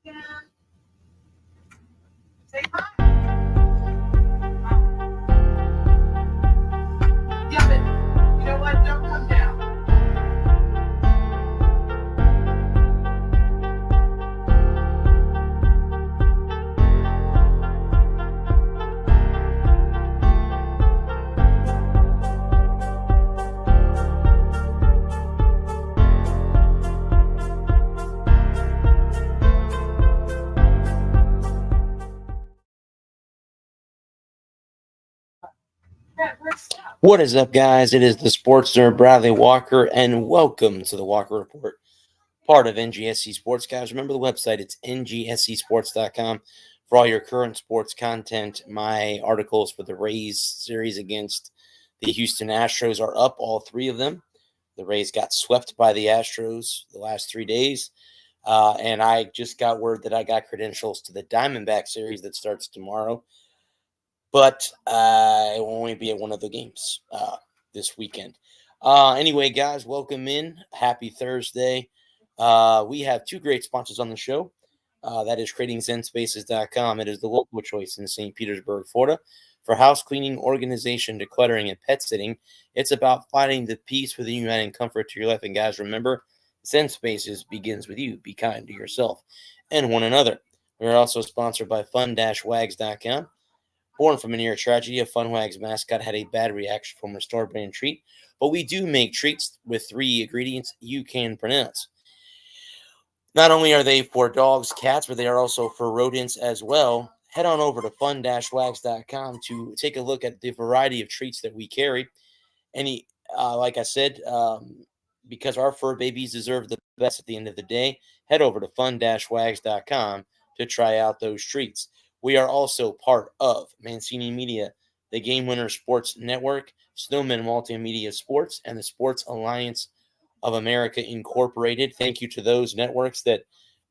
Yeah, but you know what? Don't come down. What is up, guys? It is the sports nerd Bradley Walker, and welcome to the Walker Report, part of NGSC Sports. Guys, remember the website, it's ngscsports.com for all your current sports content. My articles for the Rays series against the Houston Astros are up, all three of them. The Rays got swept by the Astros the last 3 days, and I just got word that I got credentials to the Diamondback series that starts tomorrow. But I will only be at one of the games this weekend. Anyway, guys, welcome in. Happy Thursday. We have two great sponsors on the show. That is CreatingZenSpaces.com. It is the local choice in St. Petersburg, Florida. For house cleaning, organization, decluttering, and pet sitting, it's about finding the peace with the uniting comfort to your life. And guys, remember, Zen Spaces begins with you. Be kind to yourself and one another. We're also sponsored by Fun-Wags.com. Born from a near tragedy, a Funwags mascot had a bad reaction from a store brand treat, but we do make treats with 3 ingredients you can pronounce. Not only are they for dogs, cats, but they are also for rodents as well. Head on over to fun-wags.com to take a look at the variety of treats that we carry. Like I said, because our fur babies deserve the best at the end of the day, head over to fun-wags.com to try out those treats. We are also part of Mancini Media, the Game Winner Sports Network, Snowman Multimedia Sports, and the Sports Alliance of America Incorporated. Thank you to those networks that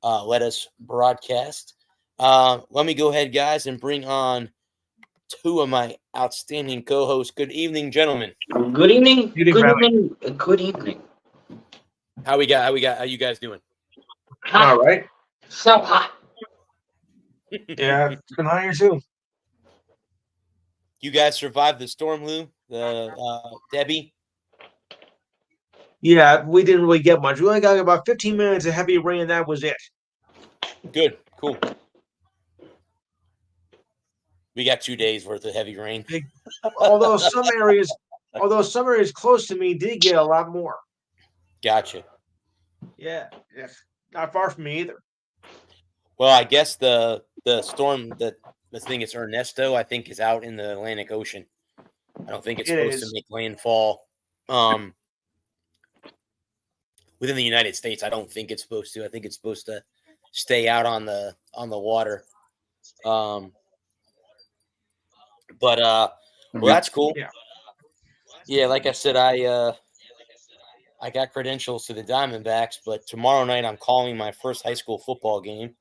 let us broadcast. Let me go ahead, guys, and bring on two of my outstanding co-hosts. Good evening, gentlemen. Good evening. Good evening. Good evening. How you guys doing? Hot. All right. So hot. Yeah, it's been hot here too. You guys survived the storm, Lou? Debbie? Yeah, we didn't really get much. We only got about 15 minutes of heavy rain, and that was it. Good. Cool. We got 2 days worth of heavy rain. Although some areas close to me did get a lot more. Gotcha. Yeah. Not far from me either. Well, I guess the storm that I think it's Ernesto, I think, is out in the Atlantic Ocean. I don't think it's supposed to make landfall within the United States. I don't think it's supposed to. I think it's supposed to stay out on the water. Well, that's cool. Yeah, like I said, I got credentials to the Diamondbacks, but tomorrow night I'm calling my first high school football game.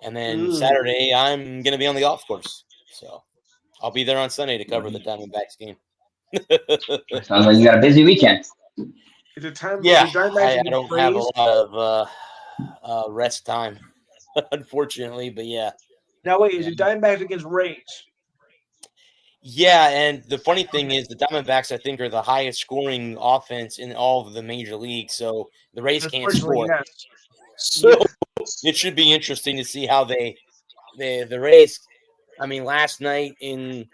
And then Saturday, I'm going to be on the golf course. So I'll be there on Sunday to cover the Diamondbacks game. Sounds like you got a busy weekend. Is it time? Yeah, I don't have a lot of rest time, unfortunately. But yeah. Now, wait, is it Diamondbacks against Rays? Yeah, and the funny thing is the Diamondbacks, I think, are the highest scoring offense in all of the major leagues. So the Rays can't score. Yes. So it should be interesting to see how the Rays. I mean, last night in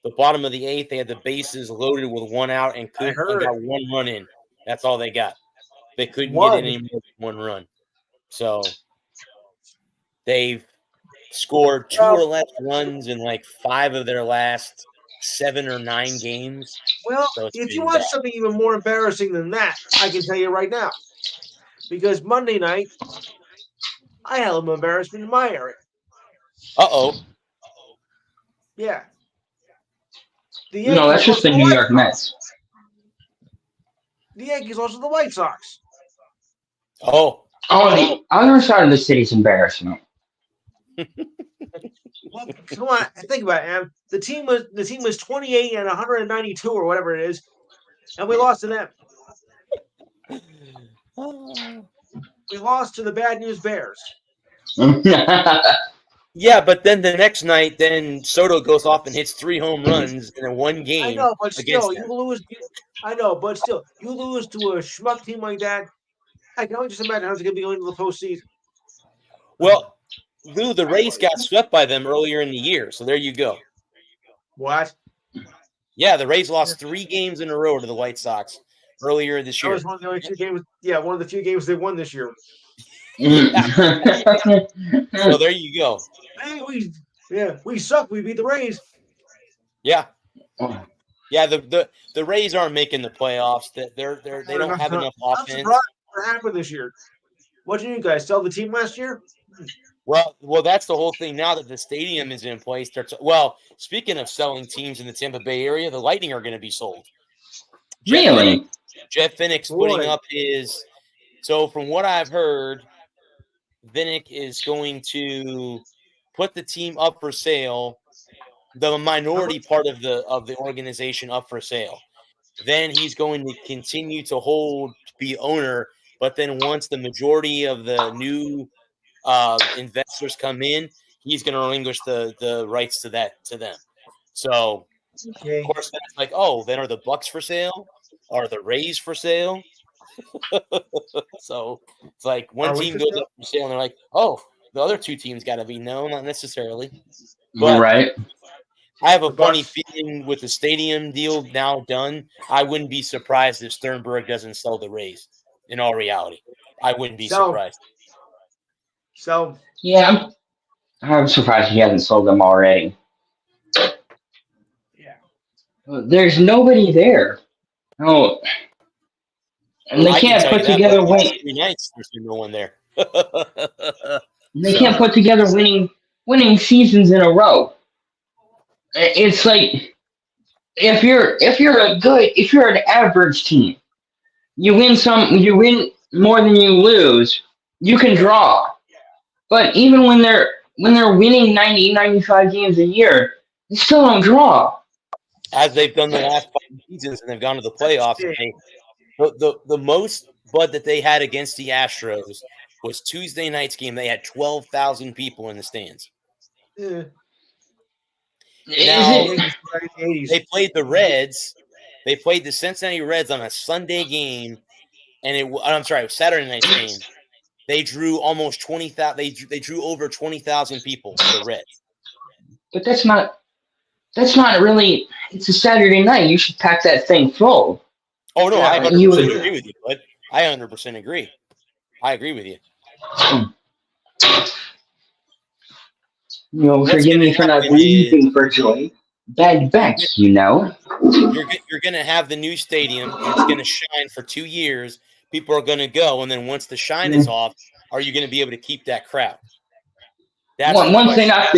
the bottom of the 8th, they had the bases loaded with 1 out and got 1 run in. That's all they got. They couldn't get any more than 1 run. So they've scored 2 or less runs in like 5 of their last 7 or 9 games. Well, so if you want something even more embarrassing than that, I can tell you right now. Because Monday night, I had a little embarrassment in my area. Uh-oh. Yeah. No, that's just the New York Mets. The Yankees lost to the White Sox. Oh, the other side of the city's embarrassment. Well, come on, think about it, man. The team was 28 and 192 or whatever it is, and we lost to them. We lost to the Bad News Bears. Yeah, but then the next night, then Soto goes off and hits 3 home runs in one game. I know, but against still, them. you lose. I know, but still, you lose to a schmuck team like that. I can only just imagine how it's going to be going into the postseason. Well, Lou, the Rays got swept by them earlier in the year, so there you go. What? Yeah, the Rays lost 3 games in a row to the White Sox earlier this That year. was one of the only 2 games. Yeah, one of the few games they won this year. So there you go. Hey, we suck. We beat the Rays. Yeah. Yeah, the Rays aren't making the playoffs. They don't have enough I'm offense. surprised what happened this year. What did you guys sell the team last year? Well, that's the whole thing. Now that the stadium is in place, speaking of selling teams in the Tampa Bay area, the Lightning are going to be sold. Really? Jeff Vinnick's putting up his. So from what I've heard, Vinnick is going to put the team up for sale, the minority part of the organization up for sale. Then he's going to continue to be owner, but then once the majority of the new investors come in, he's going to relinquish the rights to them. So, Okay. of course, then it's like, oh, then are the Bucks for sale? Are the Rays for sale? So it's like one team goes up for sale, and they're like, oh, the other 2 teams got to be. No, not necessarily. But right. I have a funny feeling with the stadium deal now done. I wouldn't be surprised if Sternberg doesn't sell the Rays. In all reality, I wouldn't be surprised. So yeah, I'm surprised he hasn't sold them already. Yeah. There's nobody there. Oh, and they can't put together winning. 3 nights, there's no one there. They can't put together winning seasons in a row. It's like if you're an average team, you win more than you lose, you can draw. But even when they're winning 90, 95 games a year, they still don't draw. As they've done the last 5 seasons, and they've gone to the playoffs. The most Bud that they had against the Astros was Tuesday night's game. They had 12,000 people in the stands. Yeah. Now, they played the Reds. They played the Cincinnati Reds on a Sunday game, and it was Saturday night's game. They drew almost 20,000. They drew over 20,000 people for the Reds. But that's not really. It's a Saturday night. You should pack that thing full. Oh no, I 100% agree with you, bud. I 100% agree. I agree with you. Forgive me for not breathing for joy. Bad bets, You're going to have the new stadium. It's going to shine for 2 years. People are going to go, and then once the shine is off, are you going to be able to keep that crowd? That's one thing I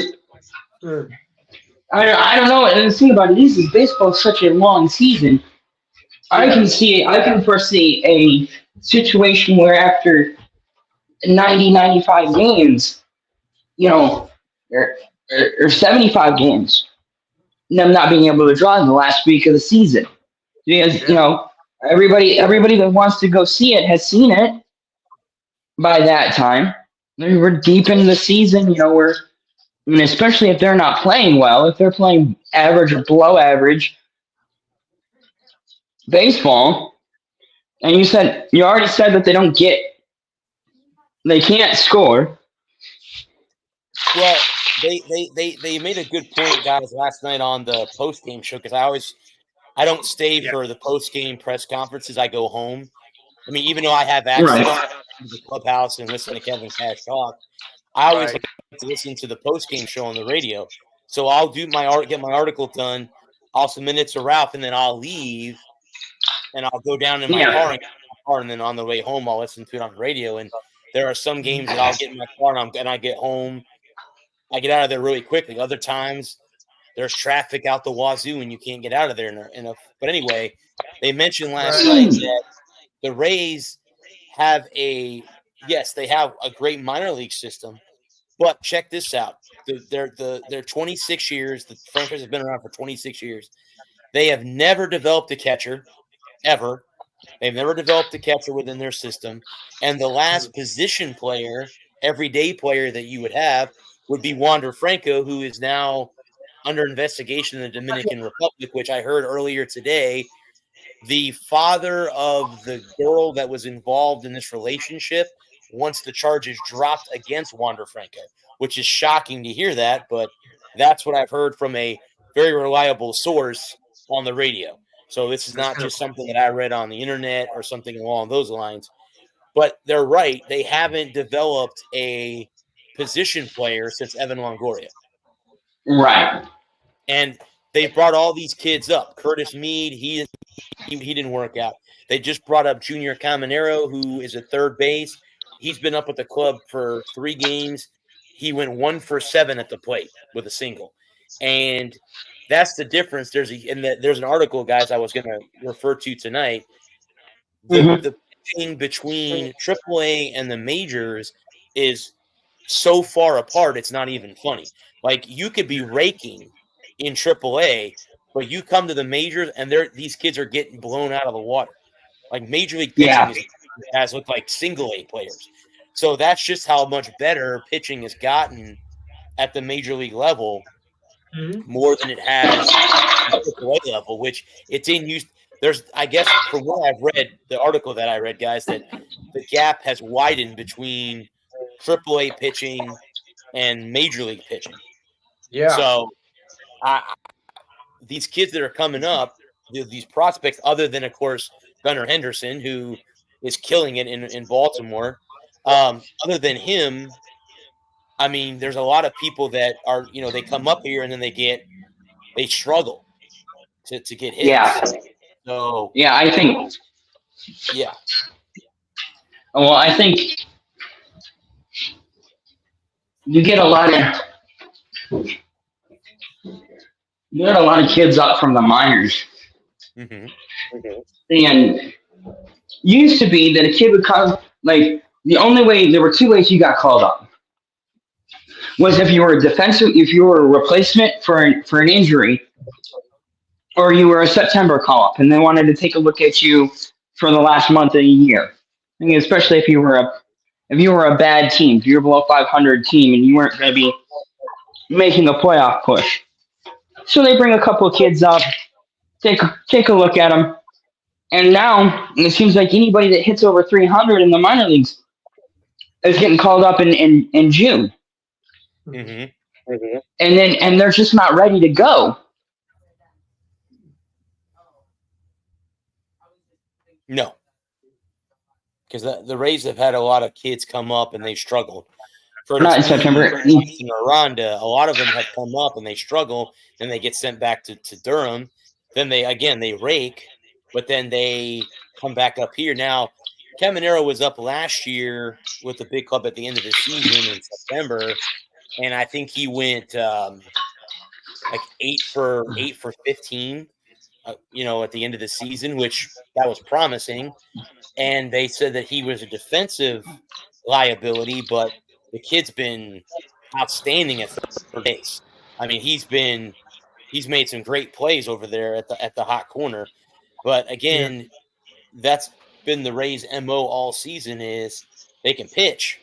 don't know. And the thing about it is baseball is such a long season. I can foresee a situation where after 90, 95 games, or 75 games, them not being able to draw in the last week of the season. Because, everybody that wants to go see it has seen it by that time. We're deep into the season, especially if they're not playing well, if they're playing average or below average baseball, and you already said that they can't score. Well, they made a good point, guys, last night on the post-game show, because I don't stay for the post-game press conferences. I go home. I mean, even though I have access to the clubhouse and listen to Kevin Cash talk, I always like to listen to the post-game show on the radio. So I'll get my article done. I'll submit it to Ralph, and then I'll leave, and I'll go down in my car, and then on the way home, I'll listen to it on the radio. And there are some games that I'll get in my car, and I get home. I get out of there really quickly. Other times, there's traffic out the wazoo, and you can't get out of there. But anyway, they mentioned last night that the Rays have a great minor league system, but check this out. They're 26 years. The franchise has been around for 26 years. They have never developed a catcher, ever. They've never developed a catcher within their system. And the last position player everyday player that you would have would be Wander Franco, who is now under investigation in the Dominican Republic, which I heard earlier today. The father of the girl that was involved in this relationship wants the charges dropped against Wander Franco, which is shocking to hear that, but that's what I've heard from a very reliable source on the radio. So this is not just something that I read on the internet or something along those lines. But they're right. They haven't developed a position player since Evan Longoria. Right. And they brought all these kids up. Curtis Mead, he didn't work out. They just brought up Junior Caminero, who is at third base. He's been up with the club for 3 games. He went 1 for 7 at the plate with a single. And that's the difference. There's an article, guys, I was going to refer to tonight. The pitching between AAA and the majors is so far apart, it's not even funny. Like, you could be raking in AAA, but you come to the majors and these kids are getting blown out of the water. Like, Major League pitching has looked like single A players. So that's just how much better pitching has gotten at the major league level, more than it has at the AAA level, which it's in use. There's, I guess, from what I've read, the article that I read, guys, that the gap has widened between AAA pitching and major league pitching. Yeah. So these kids that are coming up, these prospects, other than, of course, Gunnar Henderson, who is killing it in Baltimore, other than him, I mean, there's a lot of people that are, they come up here and then they struggle to get hits. Yeah. So yeah, I think. Yeah. Well, I think you get a lot of kids up from the minors. Mm-hmm. And used to be that a kid would come, like, the only way, there were 2 ways you got called up. Was if you were a replacement for an injury, or you were a September call-up, and they wanted to take a look at you for the last month of the year. I mean, especially if you were a bad team, if you were below 500 team, and you weren't going to be making a playoff push. So they bring a couple of kids up, take a look at them, and now it seems like anybody that hits over 300 in the minor leagues is getting called up in June. Mm-hmm. And they're just not ready to go. No. Because the Rays have had a lot of kids come up and they struggled. Not in September. Aranda, a lot of them have come up and they struggle, then they get sent back to Durham. Then they rake, but then they come back up here. Now, Caminero was up last year with the big club at the end of the season in September, and I think he went like 8 for 15, at the end of the season, which that was promising. And they said that he was a defensive liability, but the kid's been outstanding at third base. I mean, he's made some great plays over there at the hot corner. But again, that's been the Rays' MO all season, is they can pitch,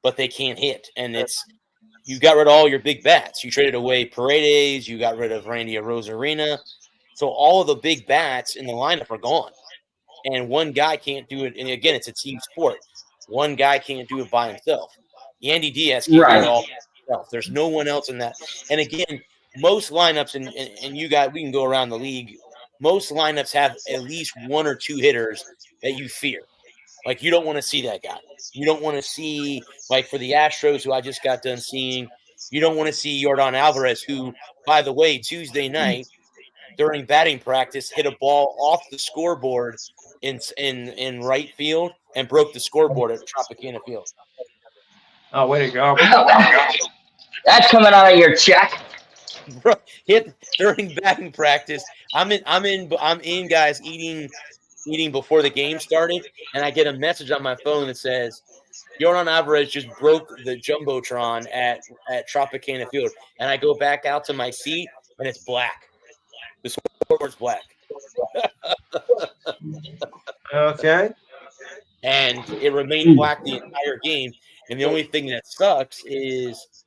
but they can't hit. And you got rid of all your big bats. You traded away Paredes. You got rid of Randy Arozarena. So all of the big bats in the lineup are gone. And one guy can't do it. And again, it's a team sport. One guy can't do it by himself. Yandy Diaz can't do it all by himself. There's no one else in that. And again, most lineups, and we can go around the league, most lineups have at least 1 or 2 hitters that you fear. Like, you don't want to see that guy. You don't want to see, like, for the Astros, who I just got done seeing, you don't want to see Yordan Alvarez, who, by the way, Tuesday night during batting practice hit a ball off the scoreboard in right field and broke the scoreboard at Tropicana Field. Oh, way to go! That's coming out of your check. Bro, hit during batting practice. I'm in, guys, eating before the game started, and I get a message on my phone that says, Yordan Alvarez just broke the Jumbotron at Tropicana Field. And I go back out to my seat, and it's black. The scoreboard's black. Okay. And it remained black the entire game. And the only thing that sucks is,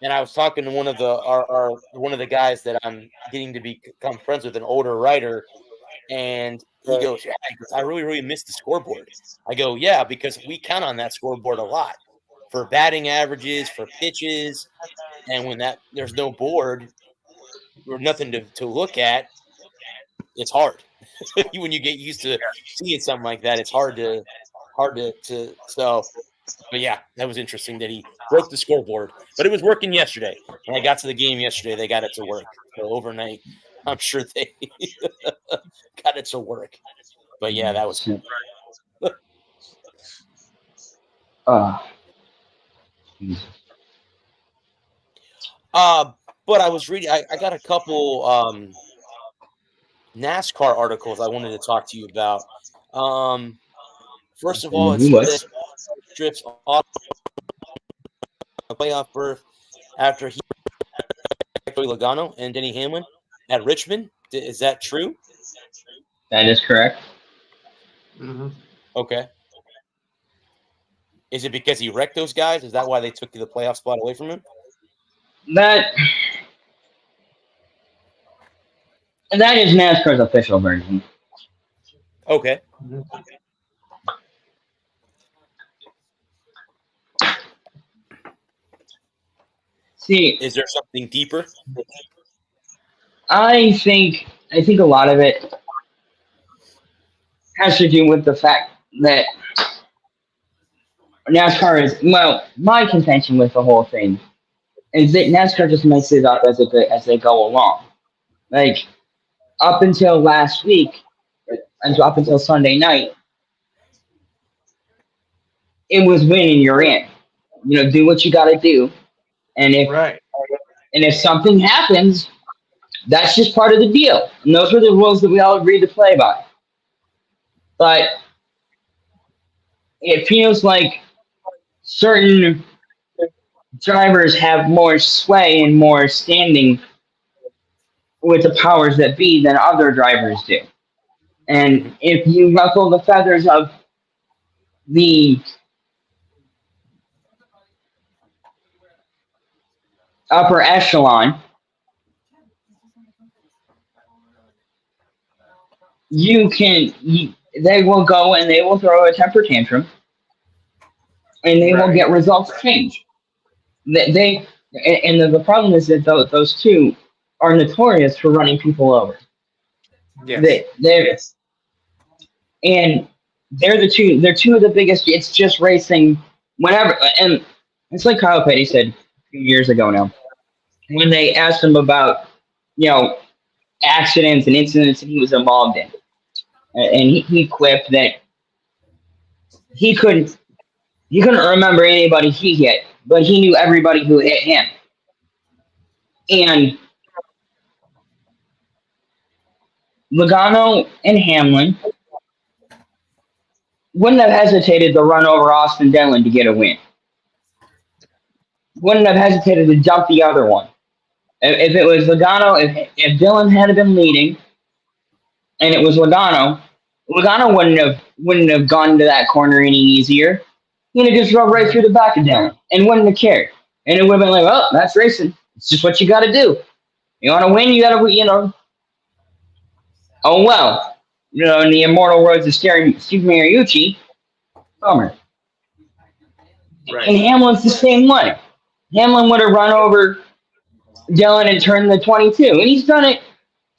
and I was talking to one of the guys that I'm getting to become friends with, an older writer, and he goes, "Yeah," he goes, "I really, really miss the scoreboard." I go, "Yeah, because we count on that scoreboard a lot for batting averages, for pitches, and when there's no board or nothing to look at, it's hard. When you get used to seeing something like that, it's hard to so." But yeah, that was interesting that he broke the scoreboard. But it was working yesterday. When I got to the game yesterday, they got it to work. So overnight, I'm sure they got it to work. But yeah, that was cool. But I was reading. I got a couple NASCAR articles I wanted to talk to you about. First of all, it's strips off a playoff berth after he Logano and Denny Hamlin at Richmond. Is that true? That is correct. Mm-hmm. Okay. Is it because he wrecked those guys? Is that why they took the playoff spot away from him? That is NASCAR's official version. Okay. Mm-hmm. See, is there something deeper? I think a lot of it has to do with the fact that NASCAR is, well, my contention with the whole thing is that NASCAR just makes it up as they go along. Like, up until last week, and up until Sunday night, it was win and you're in. You know, do what you got to do, and if something happens, that's just part of the deal. And those were the rules that we all agreed to play by. But it feels like certain drivers have more sway and more standing with the powers that be than other drivers do. And if you ruffle the feathers of the upper echelon, they will go and they will throw a temper tantrum, and they will get results changed. The problem is that those two are notorious for running people over. Yes. And they're two of the biggest. It's just racing. Whenever, and it's like Kyle Petty said a few years ago now, when they asked him about, accidents and incidents that he was involved in, and he quipped that he couldn't remember anybody he hit, but he knew everybody who hit him. And Logano and Hamlin wouldn't have hesitated to run over Austin Dillon to get a win. Wouldn't have hesitated to jump the other one. If it was Logano, if Dillon had been leading, and it was Logano wouldn't have gone to that corner any easier. He'd have just rode right through the back of Dillon and wouldn't have cared. And it would have been like, well, that's racing. It's just what you got to do. You want to win, you got to, oh, well. In the immortal words of Steve Mariucci, bummer. Right. And Hamlin's the same way. Hamlin would have run over Dillon and turned the 22. And he's done it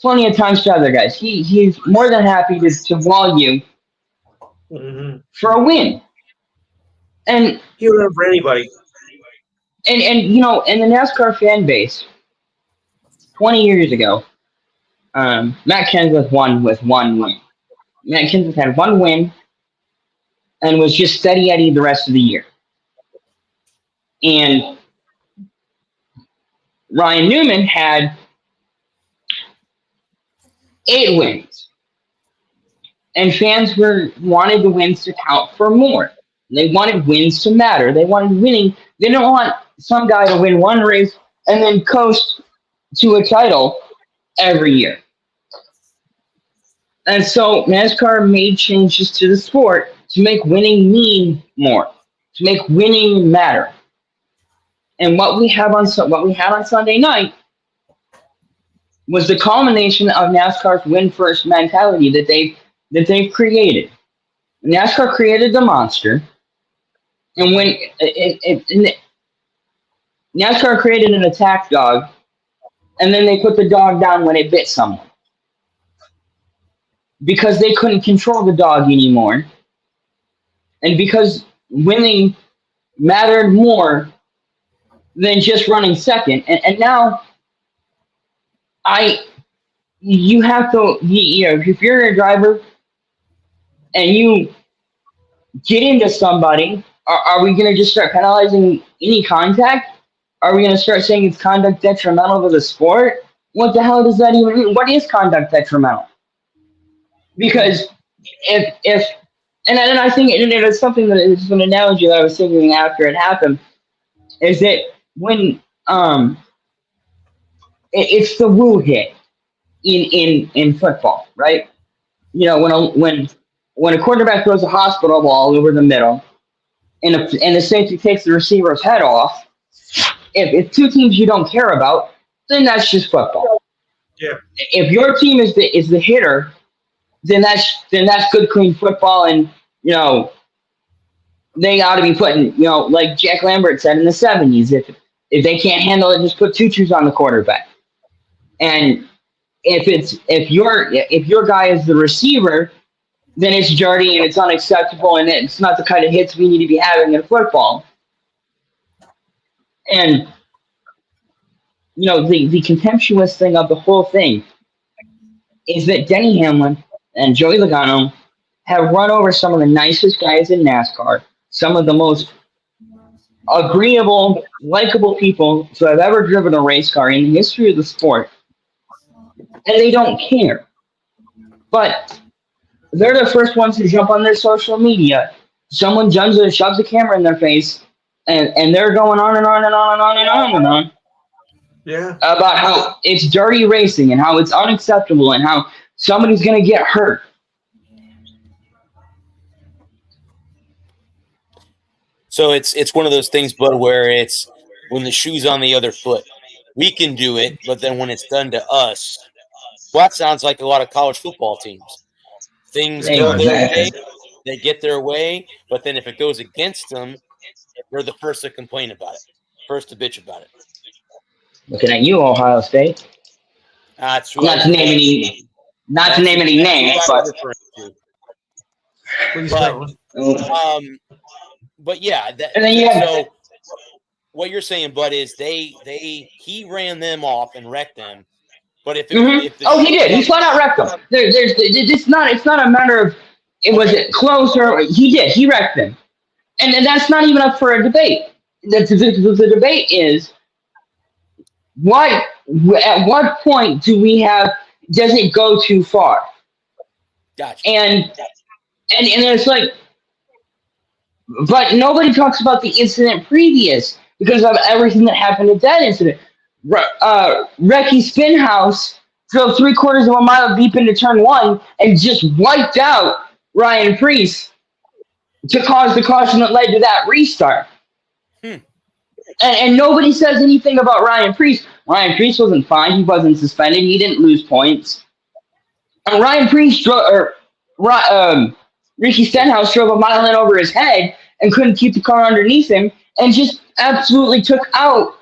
plenty of times to other guys. He's more than happy to wall you for a win. And he'll run for anybody. And in the NASCAR fan base, 20 years ago, Matt Kenseth won with one win. Matt Kenseth had one win and was just steady Eddie the rest of the year. And Ryan Newman had 8 wins. And fans wanted the wins to count for more. They wanted wins to matter. They wanted winning. They didn't want some guy to win one race and then coast to a title every year. And so NASCAR made changes to the sport to make winning mean more. to make winning matter. And what we had on Sunday night was the culmination of NASCAR's win first mentality that they've created. NASCAR created the monster, and when NASCAR created an attack dog, and then they put the dog down when it bit someone because they couldn't control the dog anymore, and because winning mattered more than just running second. And now you have to, if you're a driver and you get into somebody, are we going to just start penalizing any contact? Are we going to start saying it's conduct detrimental to the sport? What the hell does that even mean? What is conduct detrimental? Because if and I think it's something that is an analogy that I was thinking after it happened, is that when it's the woo hit in football, right? You know, when a quarterback throws a hospital ball over the middle, and the safety takes the receiver's head off, if two teams you don't care about, then that's just football. Yeah. If your team is the hitter, then that's good, clean football, and you know they ought to be putting, you know, like Jack Lambert said in the '70s, if they can't handle it, just put tutus on the quarterback. And if your guy is the receiver, then it's dirty and it's unacceptable, and it's not the kind of hits we need to be having in football. And you know, the contemptuous thing of the whole thing is that Denny Hamlin and Joey Logano have run over some of the nicest guys in NASCAR, some of the most agreeable, likable people to have ever driven a race car in the history of the sport, and they don't care. But they're the first ones to jump on their social media. Someone shoves a camera in their face, and they're going on and on and on and on and on and on. Yeah. About how it's dirty racing and how it's unacceptable and how somebody's going to get hurt. So it's one of those things, Bud, where it's when the shoe's on the other foot. We can do it, but then when it's done to us, well, that sounds like a lot of college football teams. Things go their way, they get their way, but then if it goes against them, they're the first to complain about it, first to bitch about it. Looking at you, Ohio State. That's not to name any names, but but yeah, and then so what you're saying, Bud, is he ran them off and wrecked them. But if he did, he flat out wrecked them. It's not a matter of was it close or he wrecked them, and that's not even up for a debate. The debate is at what point does it go too far? Gotcha. And it's like, but nobody talks about the incident previous because of everything that happened at that incident. Recchi Spinhouse drove 3/4 of a mile deep into turn 1 and just wiped out Ryan Preece to cause the caution that led to that restart. And nobody says anything about Ryan Preece. Ryan Preece wasn't fined. He wasn't suspended. He didn't lose points. And Ryan Preece Ricky Stenhouse drove a mile in over his head and couldn't keep the car underneath him and just absolutely took out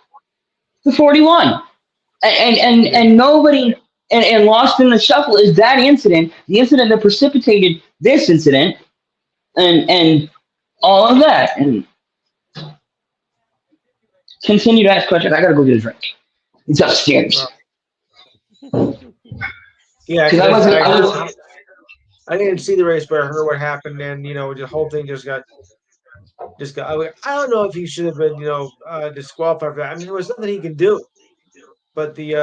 the 41. And nobody and lost in the shuffle is that incident, the incident that precipitated this incident and all of that. And continue to ask questions. I gotta go get a drink. It's upstairs. Yeah, I didn't see the race, but I heard what happened, and the whole thing just got. I don't know if he should have been, disqualified for that. I mean, there was nothing he can do. But the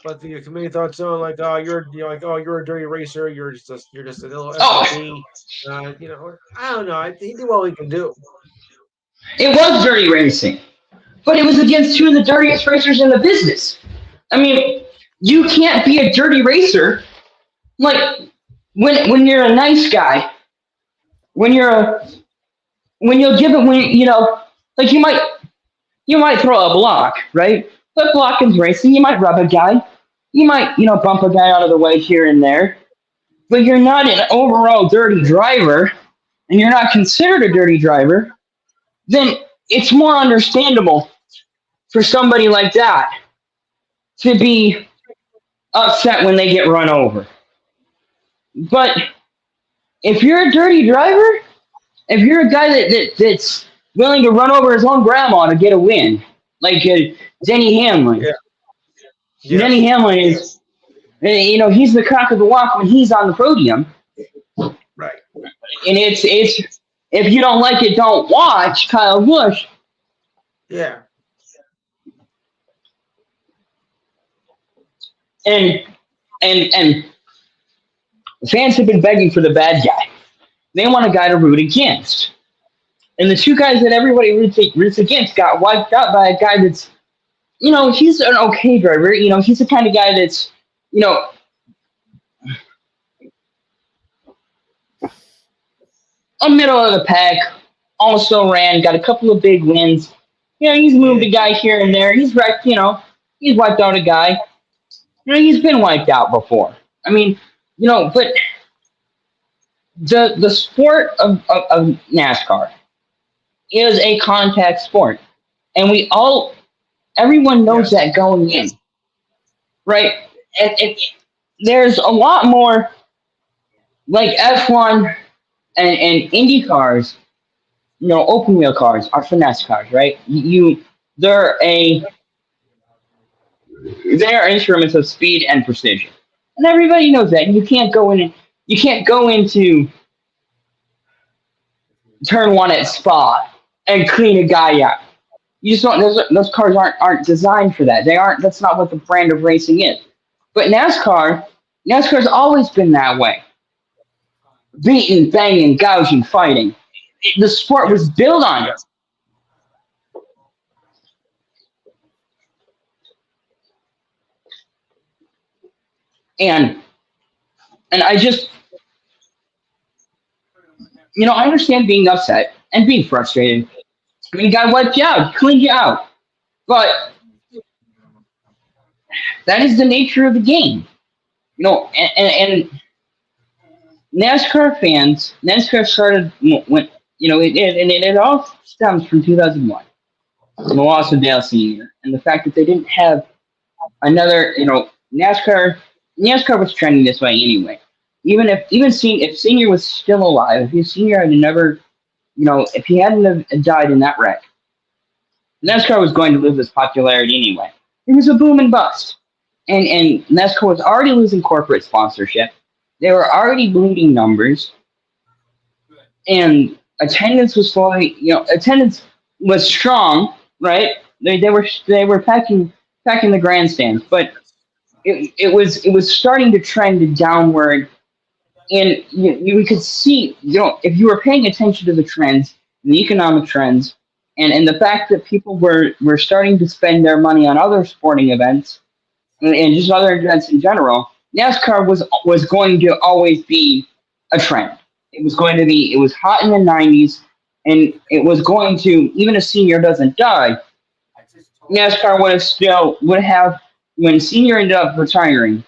but the committee thought so, like, you're a dirty racer. You're just a little SOB. I don't know. He did all he can do. It was dirty racing, but it was against two of the dirtiest racers in the business. I mean, you can't be a dirty racer like when you're a nice guy when you'll give it like you might throw a block, right? But blocking's racing. You might rub a guy. You might bump a guy out of the way here and there. But you're not an overall dirty driver, and you're not considered a dirty driver. Then it's more understandable for somebody like that to be upset when they get run over. But if you're a dirty driver, if you're a guy that's willing to run over his own grandma to get a win, like Denny Hamlin. Yeah. Yeah. Denny Hamlin is, he's the cock of the walk when he's on the podium. Right. And it's if you don't like it, don't watch Kyle Busch. Yeah. And fans have been begging for the bad guy. They want a guy to root against. And the two guys that everybody roots against got wiped out by a guy that's, he's an okay driver. He's the kind of guy that's, a middle of the pack, also ran, got a couple of big wins. He's moved a guy here and there. He's wrecked, he's wiped out a guy. He's been wiped out before. I mean, but the sport of NASCAR is a contact sport. And everyone knows that going in. Right? And there's a lot more like F1 and Indy cars, open wheel cars are finesse cars, right? They're instruments of speed and precision, and everybody knows that. You can't go into turn one at Spa and clean a guy out. You just don't. Those cars aren't designed for that. They aren't. That's not what the brand of racing is. But NASCAR's always been that way. Beating, banging, gouging, fighting. The sport was built on it. And I just, I understand being upset and being frustrated. I mean, guy wiped you out, cleaned you out. But that is the nature of the game. And NASCAR started when, it all stems from 2001, the loss of Dale Sr. and the fact that they didn't have another, NASCAR was trending this way anyway. If Senior was still alive, if Senior had never, if he hadn't have died in that wreck, NASCAR was going to lose its popularity anyway. It was a boom and bust. And NASCAR was already losing corporate sponsorship. They were already bleeding numbers. And attendance was slowly, attendance was strong, right? They were packing the grandstands, but it was starting to trend downward. And we could see, if you were paying attention to the trends, the economic trends, and the fact that people were starting to spend their money on other sporting events and just other events in general, NASCAR was going to always be a trend. It was hot in the 90s, and it was going to, even if Senior doesn't die, NASCAR would have, when Senior ended up retiring,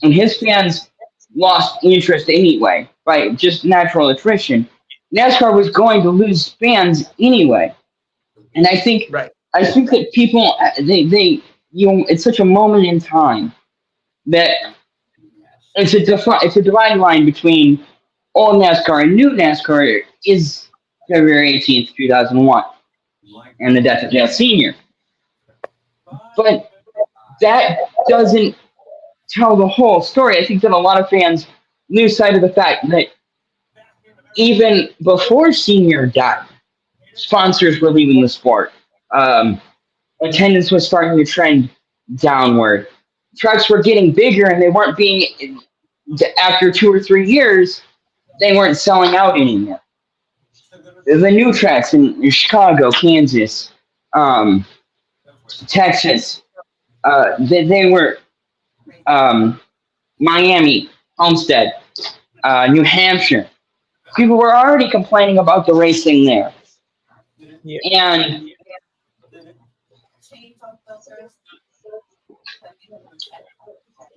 and his fans lost interest anyway, by just natural attrition, NASCAR was going to lose fans anyway. And I think that people, it's such a moment in time that it's a dividing line between old NASCAR and new NASCAR is February 18th, 2001, and the death of Dale Sr. But that doesn't tell the whole story. I think that a lot of fans lose sight of the fact that even before Senior died, sponsors were leaving the sport. Attendance was starting to trend downward. Trucks were getting bigger, and they weren't being, after 2 or 3 years, they weren't selling out anymore. The new tracks in Chicago, Kansas, Texas, they were Miami, Homestead, New Hampshire. people were already complaining about the racing there. Yeah. And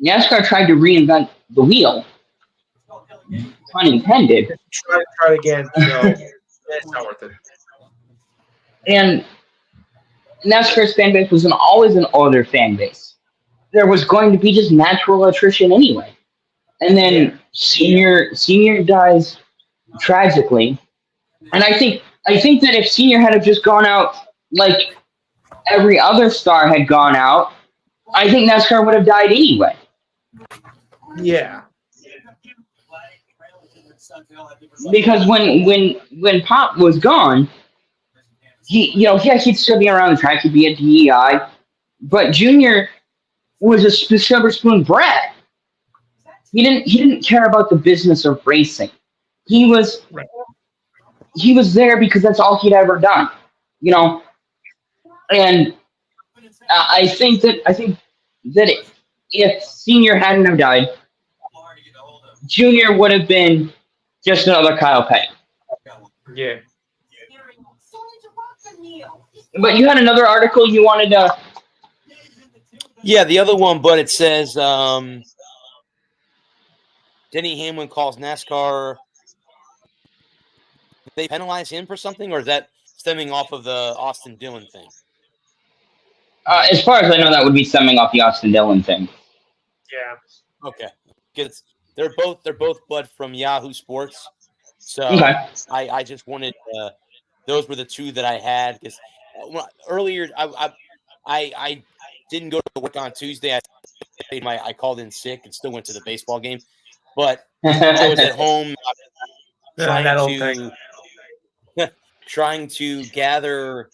NASCAR tried to reinvent the wheel, pun intended. Try it again. So it's not worth it. And NASCAR's fan base was always an older fan base. There was going to be just natural attrition anyway. And then senior dies tragically. And I think that if Senior had just gone out like every other star had gone out, I think NASCAR would have died anyway. Yeah. Because when Pop was gone, he'd still be around the track, he'd be a DEI, but Junior was a silver spoon brat. He didn't care about the business of racing. He was there because that's all he'd ever done, And I think that if Senior hadn't have died, Junior would have been just another Kyle Petty. Yeah. But you had another article you wanted to. Yeah, the other one, but it says Denny Hamlin calls NASCAR. Did they penalize him for something, or is that stemming off of the Austin Dillon thing? As far as I know, that would be stemming off the Austin Dillon thing. Yeah. Okay, because they're both Bud from Yahoo Sports. So Okay. I just wanted those were the two that I had because earlier I didn't go to work on Tuesday. I called in sick and still went to the baseball game, but I was at home trying to gather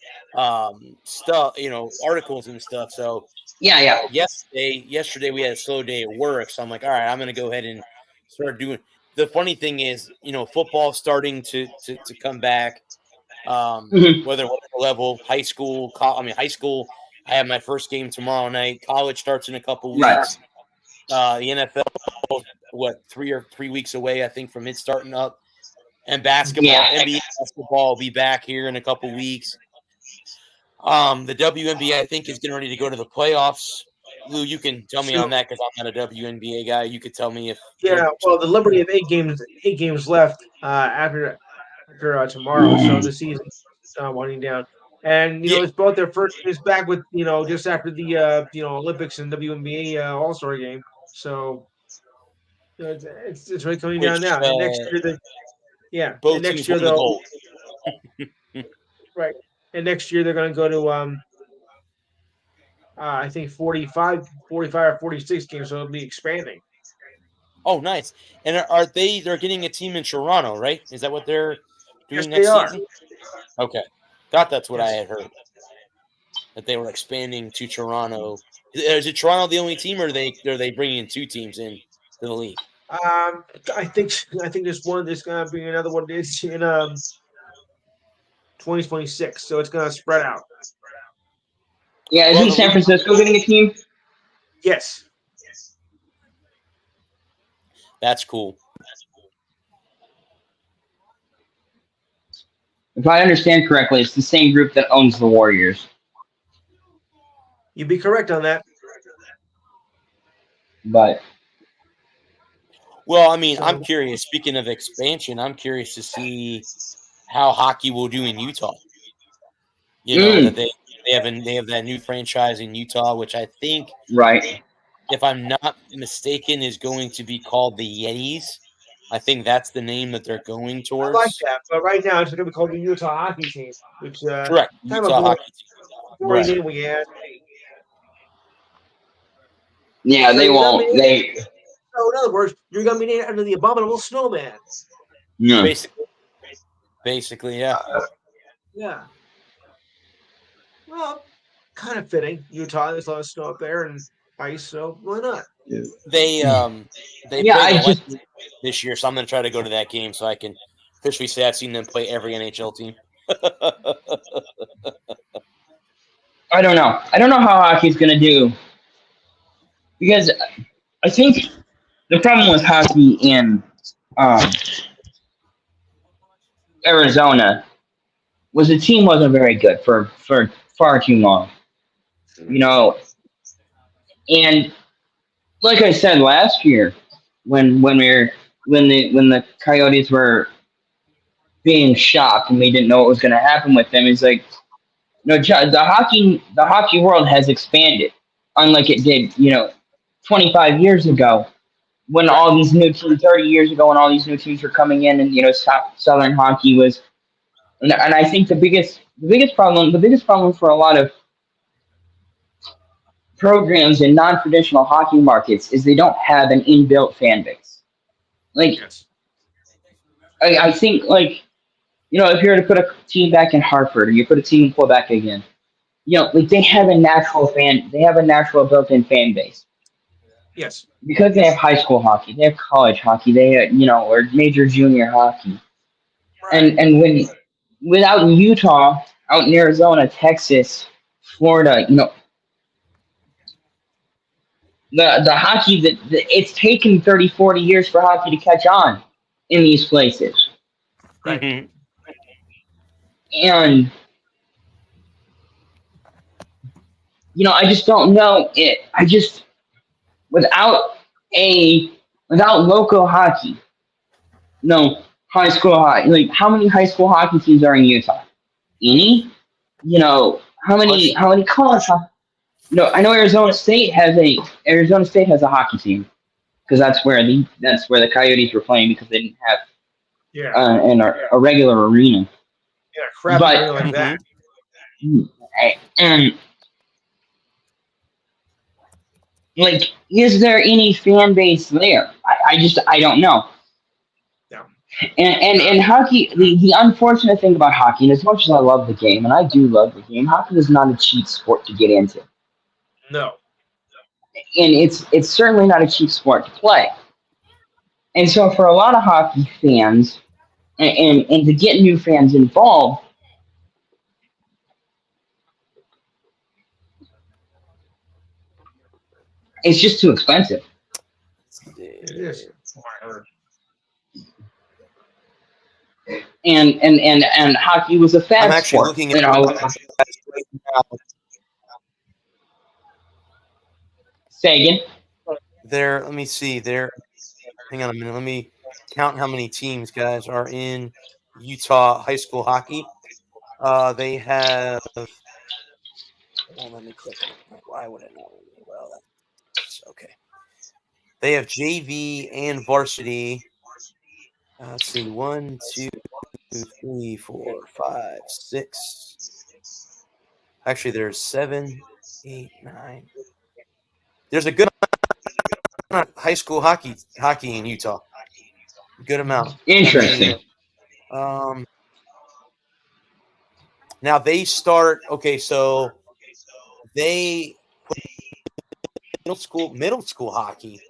stuff, articles and stuff. So Yeah. yesterday we had a slow day at work, so I'm like, all right, I'm gonna go ahead and start doing. The funny thing is, football's starting to come back. Whether level, high school, high school. I have my first game tomorrow night. College starts in a couple weeks. Right. The NFL, 3 weeks away, I think, from it starting up. And basketball, NBA basketball will be back here in a couple weeks. The WNBA, I think, is getting ready to go to the playoffs. Lou, you can tell me on that because I'm not a WNBA guy. You could tell me if. Yeah, well, the Liberty have 8 games left after tomorrow, so the season's winding down. And it's both their first games back with just after the Olympics and WNBA All-Star game. So it's really coming down now. And next year, both and next teams year won the they'll gold. right. And next year they're going to go to I think 45 or 46 games, so it'll be expanding. Oh, nice. And they're getting a team in Toronto, right? Is that what they're doing Yes, next season? Okay. Thought that's what I had heard. That they were expanding to Toronto. Is it Toronto the only team, or are they bringing in 2 teams into the league? I think there's one. There's going to be another one in 2026, so it's going to spread out. Yeah, isn't San Francisco getting a team? Yes. That's cool. If I understand correctly, it's the same group that owns the Warriors. You'd be correct on that. But well, I'm curious. Speaking of expansion, I'm curious to see how hockey will do in Utah. That they have that new franchise in Utah, which I think, right, if I'm not mistaken, is going to be called the Yetis. I think that's the name that they're going towards. I like that, but right now it's going to be called the Utah Hockey Team, which correct. Utah Hockey Team. Right. Name we had. Yeah, they won't. So in other words, you're going to be named under the Abominable Snowman. Yeah. Basically, yeah. Yeah. Well, kind of fitting. Utah, there's a lot of snow up there and ice, so why not? They played this year, so I'm going to try to go to that game so I can officially say I've seen them play every NHL team. I don't know. I don't know how hockey's going to do, because I think the problem with hockey in Arizona was the team wasn't very good for far too long. You know, and like I said last year, when the Coyotes were being shocked and we didn't know what was going to happen with them, it's like, the hockey world has expanded, unlike it did 25 years ago when all these new teams, 30 years ago when all these new teams were coming in, and Southern hockey was, and I think the biggest problem for a lot of programs in non-traditional hockey markets is they don't have an inbuilt fan base. Like, I think, like, if you were to put a team back in Hartford or you put a team in Quebec again, like they have a natural built-in fan base. Yes. Because they have high school hockey, they have college hockey, they have, or major junior hockey. Right. And when without in Utah, out in Arizona, Texas, Florida, the hockey that it's taken 30, 40 years for hockey to catch on in these places. Right. Mhm. And I just don't know it. Without local hockey, high school hockey. Like, how many high school hockey teams are in Utah? Any? How many college hockey? I know Arizona State has a hockey team because that's where the Coyotes were playing because they didn't have a regular arena. Yeah, crap But- like that. And like, is there any fan base there? I don't know. Yeah. And hockey, the unfortunate thing about hockey, and as much as I love the game, and I do love the game, hockey is not a cheap sport to get into. No. And it's certainly not a cheap sport to play. And so for a lot of hockey fans, and to get new fans involved, it's just too expensive. It is. And hockey was a I'm fast actually sport. looking at right now. Say again. There, let me see. Hang on a minute. Let me count how many teams, guys, are in Utah high school hockey. They have. Well, let me click. Why would I know? Well, that's okay. They have JV and varsity. Let's see. 1, 2, 3, 4, 5, 6. Actually, there's 7, 8, 9. There's a good amount of high school hockey in Utah. Good amount. Interesting. Now they start. Okay, so they put middle school hockey,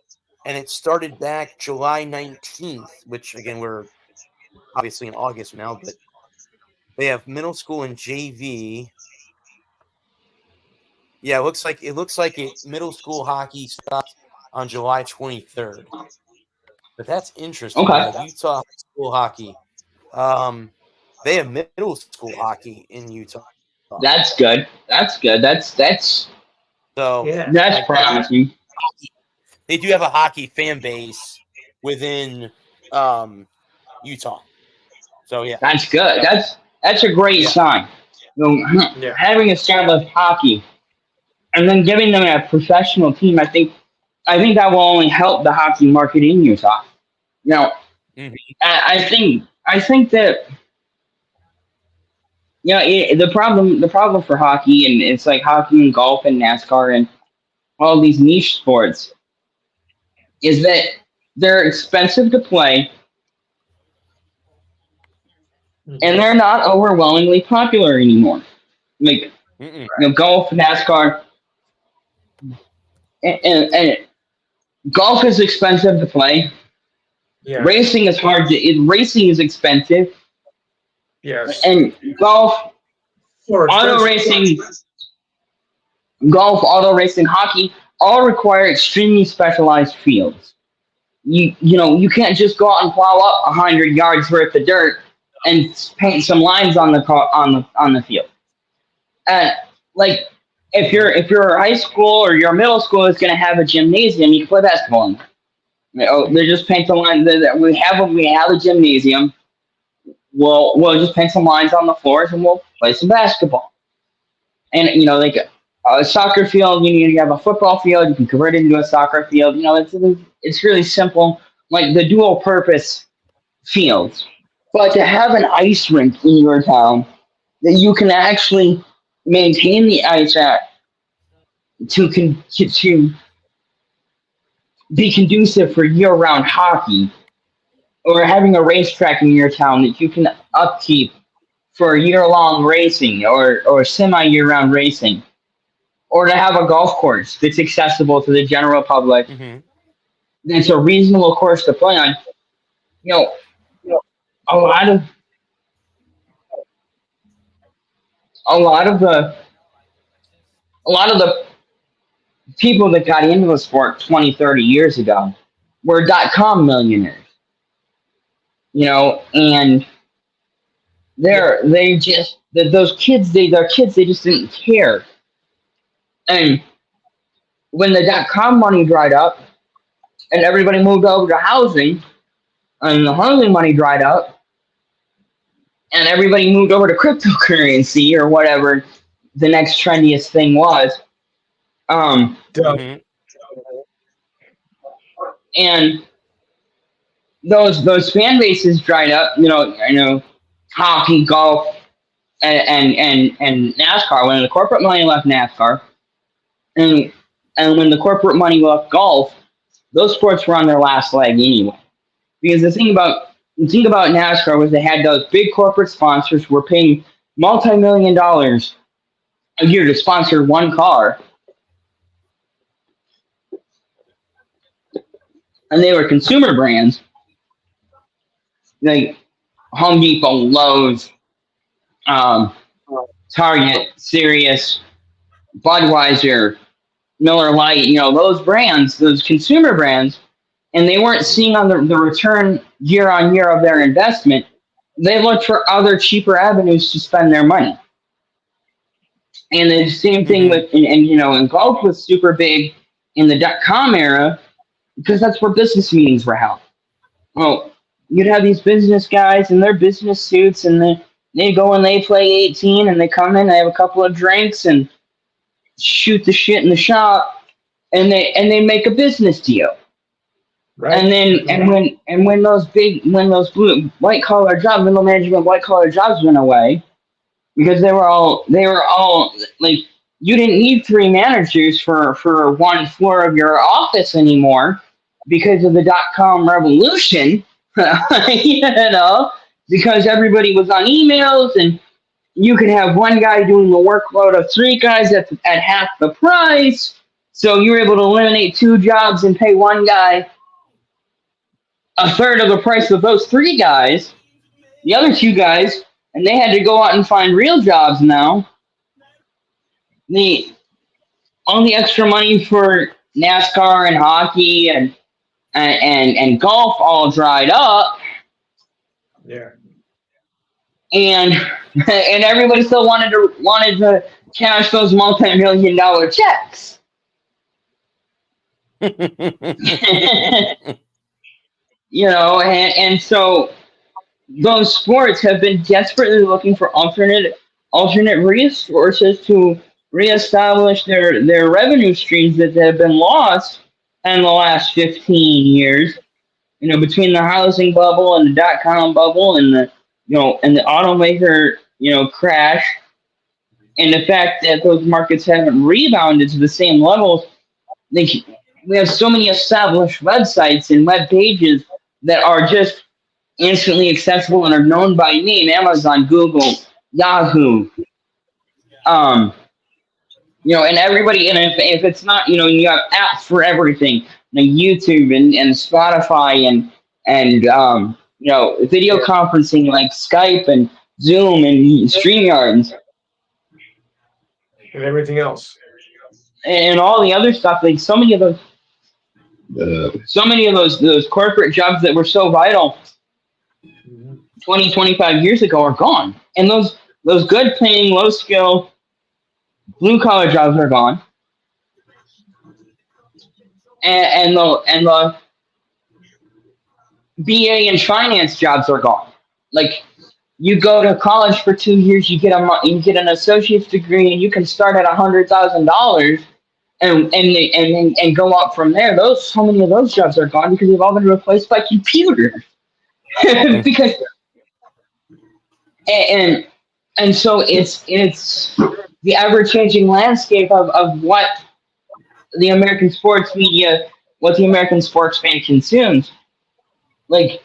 and it started back July 19th, which again we're obviously in August now, but they have middle school and JV. Yeah, it looks like middle school hockey stopped on July 23rd. But that's interesting. Okay. Utah school hockey. They have middle school hockey in Utah. That's good. That's So Yeah. that's promising. they do have a hockey fan base within Utah. So yeah. That's good. That's a great Yeah. sign. Yeah. Having established hockey and then giving them a professional team, I think that will only help the hockey market in Utah. Mhm. I think that the problem for hockey, and it's like hockey and golf and NASCAR and all these niche sports, is that they're expensive to play and they're not overwhelmingly popular anymore. Like golf, NASCAR, and golf is expensive to play. Yeah. Racing is racing is expensive, Yes. and golf, auto racing, hockey all require extremely specialized fields. You can't just go out and plow up 100 yards worth of dirt and paint some lines on the field. And like if you're high school or your middle school is going to have a gymnasium, you can play basketball in there. They just paint the line. We have a gymnasium. We'll just paint some lines on the floors and we'll play some basketball. And like a soccer field, you have a football field. You can convert it into a soccer field. It's really simple, like the dual purpose fields. But to have an ice rink in your town that you can actually maintain the ice at to be conducive for year-round hockey, or having a racetrack in your town that you can upkeep for year-long racing or semi-year-round racing, or to have a golf course that's accessible to the general public, that's a reasonable course to play on. A lot of the people that got into the sport 20, 30 years ago were .com millionaires. And those kids, they just didn't care. And when the .com money dried up and everybody moved over to housing, and the housing money dried up, and everybody moved over to cryptocurrency or whatever the next trendiest thing was. And those fan bases dried up. I know hockey, golf, and NASCAR. When the corporate money left NASCAR, and when the corporate money left golf, those sports were on their last leg anyway. Because the thing about NASCAR was they had those big corporate sponsors who were paying multi-million dollars a year to sponsor one car. And they were consumer brands like Home Depot, Lowe's, Target, Sirius, Budweiser, Miller Lite, those brands, those consumer brands, and they weren't seeing on the return year on year of their investment. They looked for other cheaper avenues to spend their money. And the same thing with, and golf was super big in the .com era because that's where business meetings were held. Well, you'd have these business guys in their business suits, and they go and they play 18, and they come in, they have a couple of drinks, and shoot the shit in the shop, and they make a business deal. Right. And when those blue white collar jobs, middle management white collar jobs went away, because they were all like, you didn't need 3 managers for one floor of your office anymore because of the .com revolution, because everybody was on emails, and you could have one guy doing the workload of 3 guys at half the price. So you were able to eliminate 2 jobs and pay one guy a third of the price of those 3 guys, the other 2 guys, and they had to go out and find real jobs now. All the extra money for NASCAR and hockey and golf all dried up. Yeah. And everybody still wanted to cash those multi-million-dollar checks. And so those sports have been desperately looking for alternate resources to reestablish their revenue streams that have been lost in the last 15 years. Between the housing bubble and the .com bubble and the automaker crash, and the fact that those markets haven't rebounded to the same levels. We have so many established websites and web pages that are just instantly accessible and are known by name: Amazon, Google, Yahoo. And everybody, and if it's not, you have apps for everything, like YouTube and Spotify and video conferencing like Skype and Zoom and StreamYard and everything else, and all the other stuff. Like so many of those corporate jobs that were so vital 20, 25 years ago are gone. And those good paying, low skill, blue collar jobs are gone. And the BA and finance jobs are gone. Like, you go to college for 2 years, you get an associate's degree, and you can start at $100,000 and go up from there. So many of those jobs are gone because they've all been replaced by computers. Because and so it's the ever changing landscape of what the American sports media, what the American sports fan consumes. Like,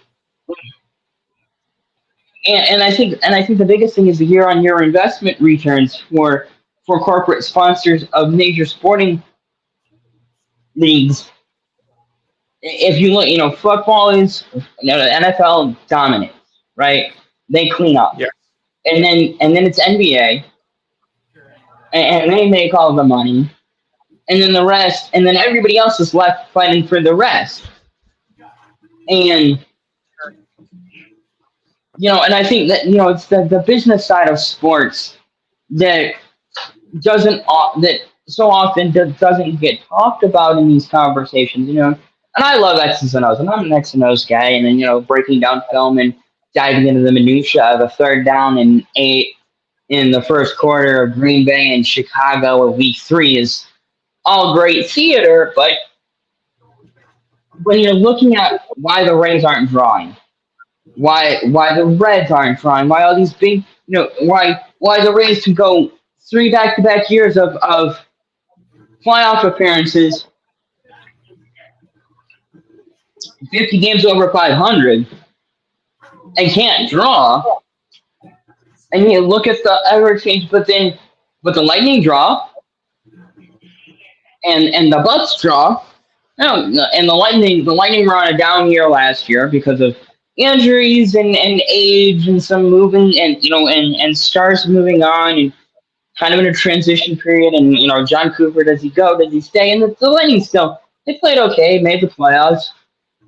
and I think the biggest thing is the year-on-year investment returns for corporate sponsors of major sporting leagues. If you look, football is, the NFL dominates, right? They clean up, Yeah. and then it's NBA, and they make all the money, and then the rest, and then everybody else is left fighting for the rest, and. And I think that, it's the business side of sports that so often doesn't get talked about in these conversations, And I love X's and O's, and I'm an X and O's guy, and then, breaking down film and diving into the minutia of a 3rd down and 8 in the first quarter of Green Bay and Chicago of week 3 is all great theater, but when you're looking at why the Rays aren't drawing, why the Reds aren't trying, why all these big, why the Rays can go 3 back-to-back years of playoff appearances, 50 games over 500, and can't draw. And you look at the ever change, but the Lightning draw, and the Bucks draw. No, and the Lightning were on a down year last year because of injuries and age and some moving and stars moving on and kind of in a transition period. And John Cooper, does he go? Does he stay? And the Lightning they played okay, made the playoffs,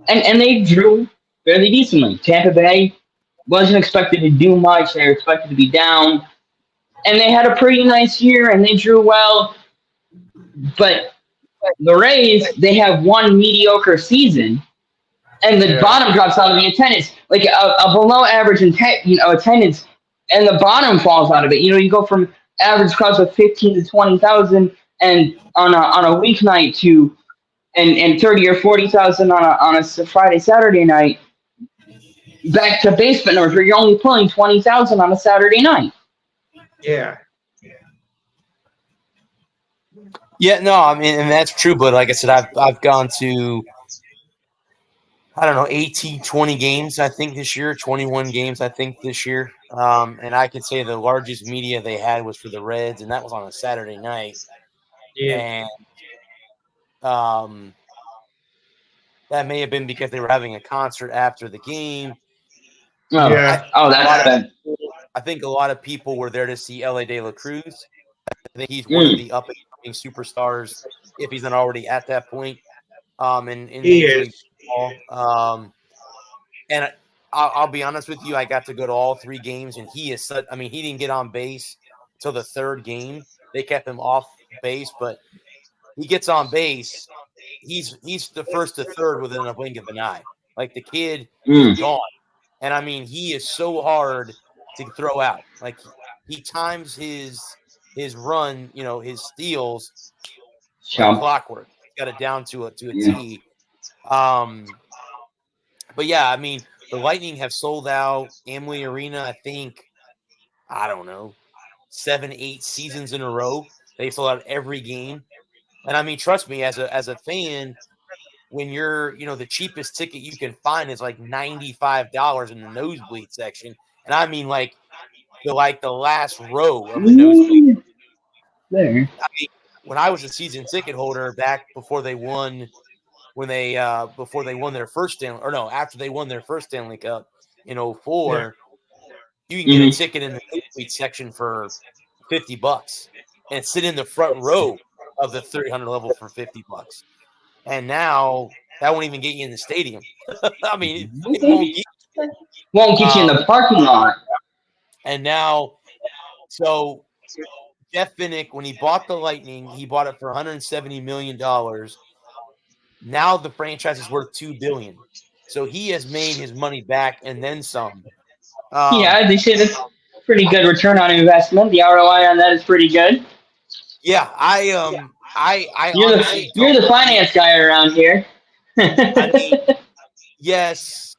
and they drew fairly decently. Tampa Bay wasn't expected to do much; they were expected to be down, and they had a pretty nice year and they drew well. But the Rays, they have one mediocre season. And the bottom drops out of the attendance, like a below average attendance, and the bottom falls out of it. You go from average crowds of 15 to 20,000, and on a weeknight to and 30 or 40,000 on a Friday Saturday night, back to basement numbers where you're only pulling 20,000 on a Saturday night. Yeah. Yeah, no, I mean, and that's true. But like I said, I've gone to, I don't know, 18, 20 games, I think, this year, 21 games, I think, this year. And I could say the largest media they had was for the Reds, and that was on a Saturday night. Yeah. And that may have been because they were having a concert after the game. Oh, Yeah. That's bad. I think a lot of people were there to see L.A. De La Cruz. I think he's one of the up-and-coming superstars, if he's not already at that point. In He is. And I'll be honest with you, I got to go to all 3 games, and he is such. I mean, he didn't get on base till the 3rd game. They kept him off base, but he gets on base. He's the first to third within a blink of an eye. Like, the kid is gone, and I mean, he is so hard to throw out. Like, he times his run, his steals, like clockwork. He's got it down to a T. But yeah, I mean, the Lightning have sold out Amalie Arena, I think, I don't know, 7-8 seasons in a row. They sold out every game. And I mean, trust me, as a fan, when you're, the cheapest ticket you can find is like $95 in the nosebleed section. And I mean, like the last row of the nosebleed. There. I mean, when I was a season ticket holder back before they won their first Stanley, or no, after they won their first Stanley Cup in 2004, you can get a ticket in the nosebleed section for $50 and sit in the front row of the 300 level for $50. And now that won't even get you in the stadium. I mean, it won't get you won't get you in the parking lot. And now, so Jeff Vinnick, when he bought the Lightning, he bought it for $170 million. Now the franchise is worth $2 billion. So he has made his money back and then some. Yeah, they say that's pretty good return on investment. The ROI on that is pretty good. Yeah, I honestly You're the finance guy around here. I mean, yes,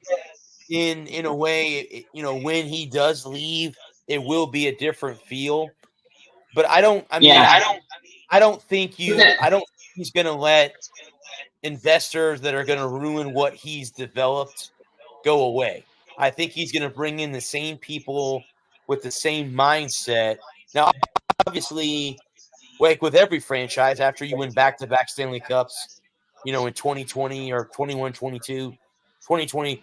in a way, when he does leave, it will be a different feel. But I don't think he's going to let investors that are going to ruin what he's developed go away. I think he's going to bring in the same people with the same mindset. Now, obviously, like with every franchise, after you win back-to-back Stanley Cups, in 2020 or 21, 22, 2020,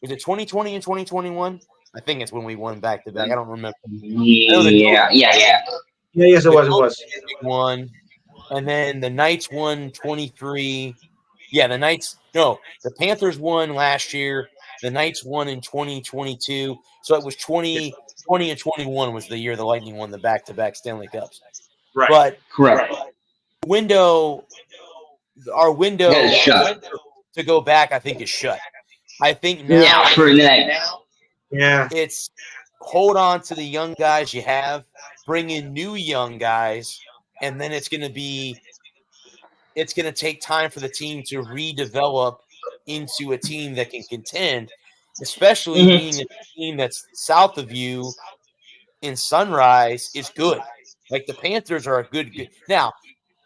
was it 2020 and 2021? I think it's when we won back-to-back. I don't remember. Yeah. Yes, it was. One, and then the Knights won 23. Yeah, the Panthers won last year. The Knights won in 2022. So it was 2020 and 21 was the year the Lightning won the back-to-back Stanley Cups. Right. But Correct. our window That is shut. to go back, I think, is shut. I think now for that. Yeah. it's hold on to the young guys you have, bring in new young guys, and then it's going to take time for the team to redevelop into a team that can contend, especially being a team that's south of you in Sunrise is good. Like the Panthers are a good. Now,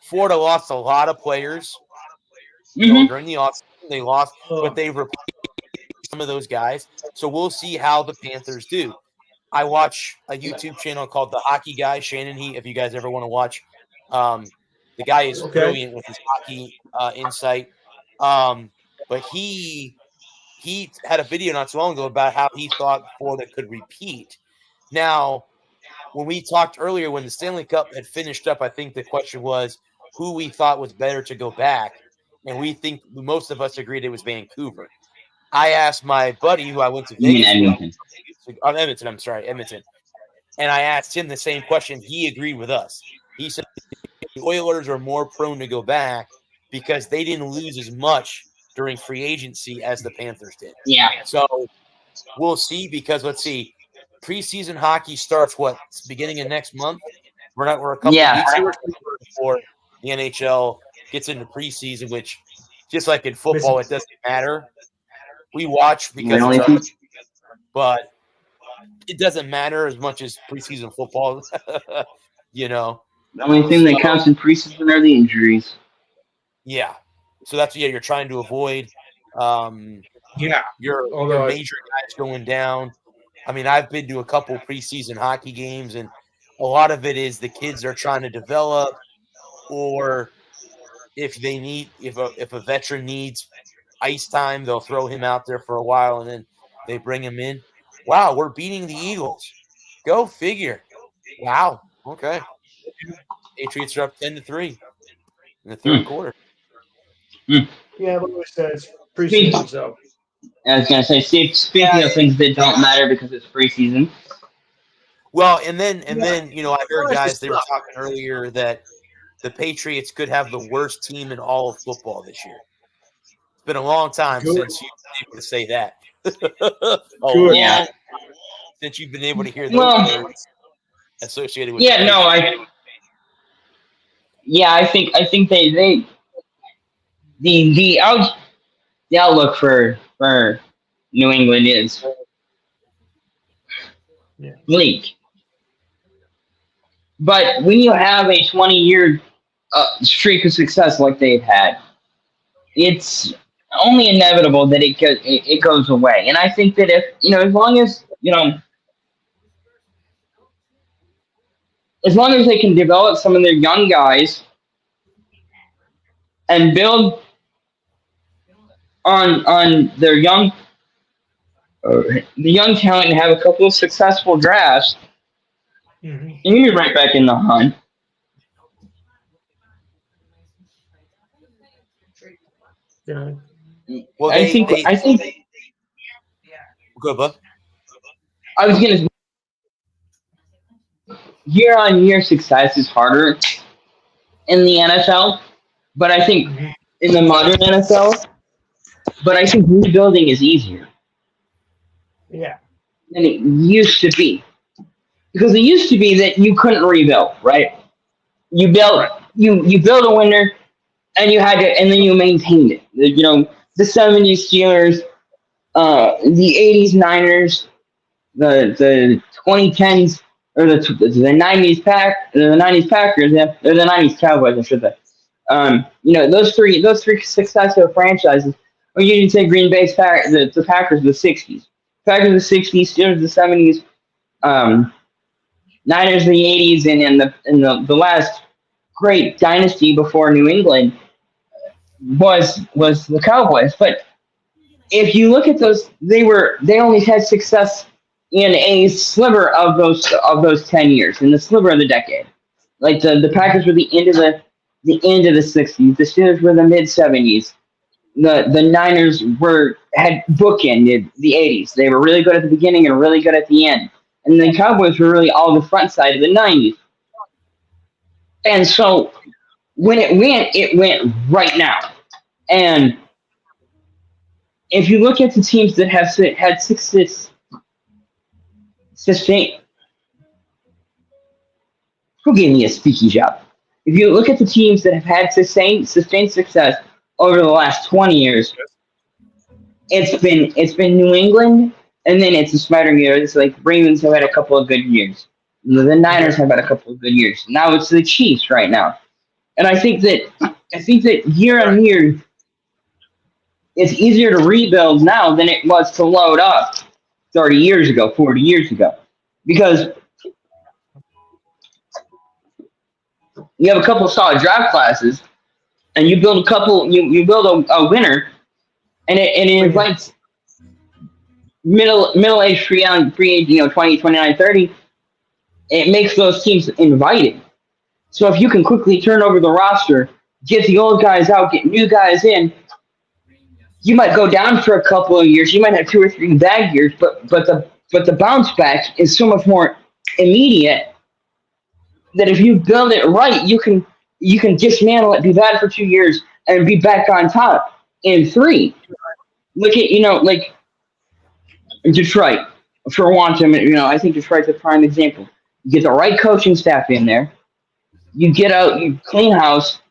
Florida lost a lot of players during the offseason. They lost, but they replaced some of those guys. So we'll see how the Panthers do. I watch a YouTube channel called The Hockey Guy, Shannon Heat, if you guys ever want to watch. The guy is brilliant with his hockey insight. But he had a video not so long ago about how he thought Florida could repeat. Now, when we talked earlier, when the Stanley Cup had finished up, I think the question was who we thought was better to go back. And we think most of us agreed it was Vancouver. I asked my buddy who I went to Vegas with, Edmonton. And I asked him the same question. He agreed with us. He said the Oilers are more prone to go back because they didn't lose as much during free agency as the Panthers did. Yeah. So we'll see, because let's see. Preseason hockey starts beginning of next month. We're a couple of weeks here before the NHL gets into preseason, which just like in football, it doesn't matter. We watch because but it doesn't matter as much as preseason football. The only thing that counts in preseason are the injuries. Yeah. So that's you're trying to avoid your major guys going down. I mean, I've been to a couple preseason hockey games, and a lot of it is the kids are trying to develop, or if a veteran needs ice time, they'll throw him out there for a while, and then they bring him in. Wow, we're beating the Eagles. Go figure. Wow. Okay. Patriots are up 10-3 in the third quarter. Yeah, like I said, it's preseason, so. I was going to say, speaking of things that don't matter because it's preseason. Well, and then I heard guys, they were talking earlier that the Patriots could have the worst team in all of football this year. It's been a long time since you've been able to say that. Since you've been able to hear those words associated with I think the outlook for New England is bleak. But when you have a 20-year streak of success like they've had, it's only inevitable that it goes away. And I think that if as long as they can develop some of their young guys and build on their young talent and have a couple of successful drafts, and you're right back in the hunt. Well, I think Good, bud. I was gonna year-on-year success is harder in the NFL, but I think in the modern NFL, but I think rebuilding is easier Yeah. than it used to be. Because it used to be that you couldn't rebuild, right? You built you built a winner and you had to and then you maintained it. The 70s Steelers, the 80s Niners, the 2010s or the 90s Packers, yeah, or the 90s Cowboys, I should say. Those three successive franchises. Or you can say Green Bay's the Packers of the 60s, Packers of the 60s, Steelers of the 70s, Niners of the 80s, and in the last great dynasty before New England was the Cowboys. But if you look at those, they only had success in a sliver of those 10 years, in the sliver of the decade. Like the Packers were the end of the 60s, the Steelers were the mid 70s, the Niners had bookended the 80s. They were really good at the beginning and really good at the end, and the Cowboys were really all the front side of the 90s. And so when it went right now. And if you look at the teams that have had success, sustained, who gave me a speaking job? If you look at the teams that have had sustained success over the last 20 years, it's been New England, and then it's the Spider years. Like Ravens have had a couple of good years. The Niners have had a couple of good years. Now it's the Chiefs right now, and I think that year on year, it's easier to rebuild now than it was to load up 30 years ago, 40 years ago, because you have a couple of solid draft classes, and you build you build a winner, and it invites middle-aged free agent, 20, 29, 30. It makes those teams inviting. So if you can quickly turn over the roster, get the old guys out, get new guys in, you might go down for a couple of years. You might have 2 or 3 bad years, but the bounce back is so much more immediate that if you build it right, you can dismantle it, be bad for 2 years, and be back on top in 3. Look at like Detroit, for want of I think Detroit's a prime example. You get the right coaching staff in there. You clean house.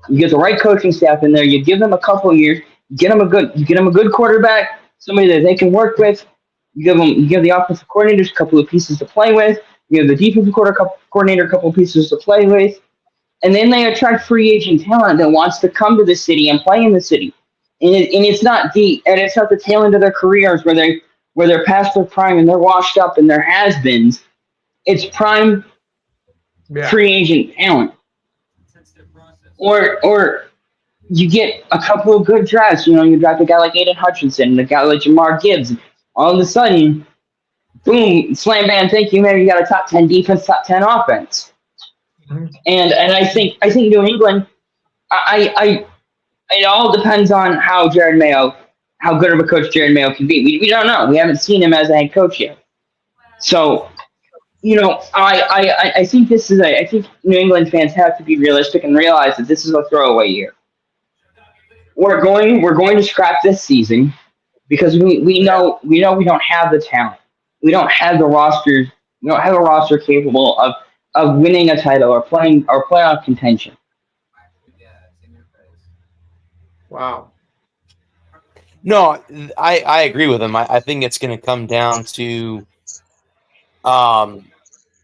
You get the right coaching staff in there. You give them a couple of years. You get them a good quarterback, somebody that they can work with. You give the offensive coordinators a couple of pieces to play with. You have the defensive coordinator a couple of pieces to play with, and then they attract free agent talent that wants to come to the city and play in the city. And it's not the tail end of their careers where they're past their prime and they're washed up and they're has-beens. It's prime free agent talent. Or you get a couple of good drafts. You draft a guy like Aiden Hutchinson and a guy like Jamar Gibbs. All of a sudden, boom, slam bam, thank you, man. You got a top 10 defense, top 10 offense. Mm-hmm. And I think New England, it all depends on how good of a coach Jared Mayo can be. We don't know. We haven't seen him as a head coach yet. So, I think I think New England fans have to be realistic and realize that this is a throwaway year. We're going to scrap this season because we know we don't have the talent. We don't have the rosters. We don't have a roster capable of winning a title or playoff contention. Wow. No, I agree with him. I think it's going to come down to,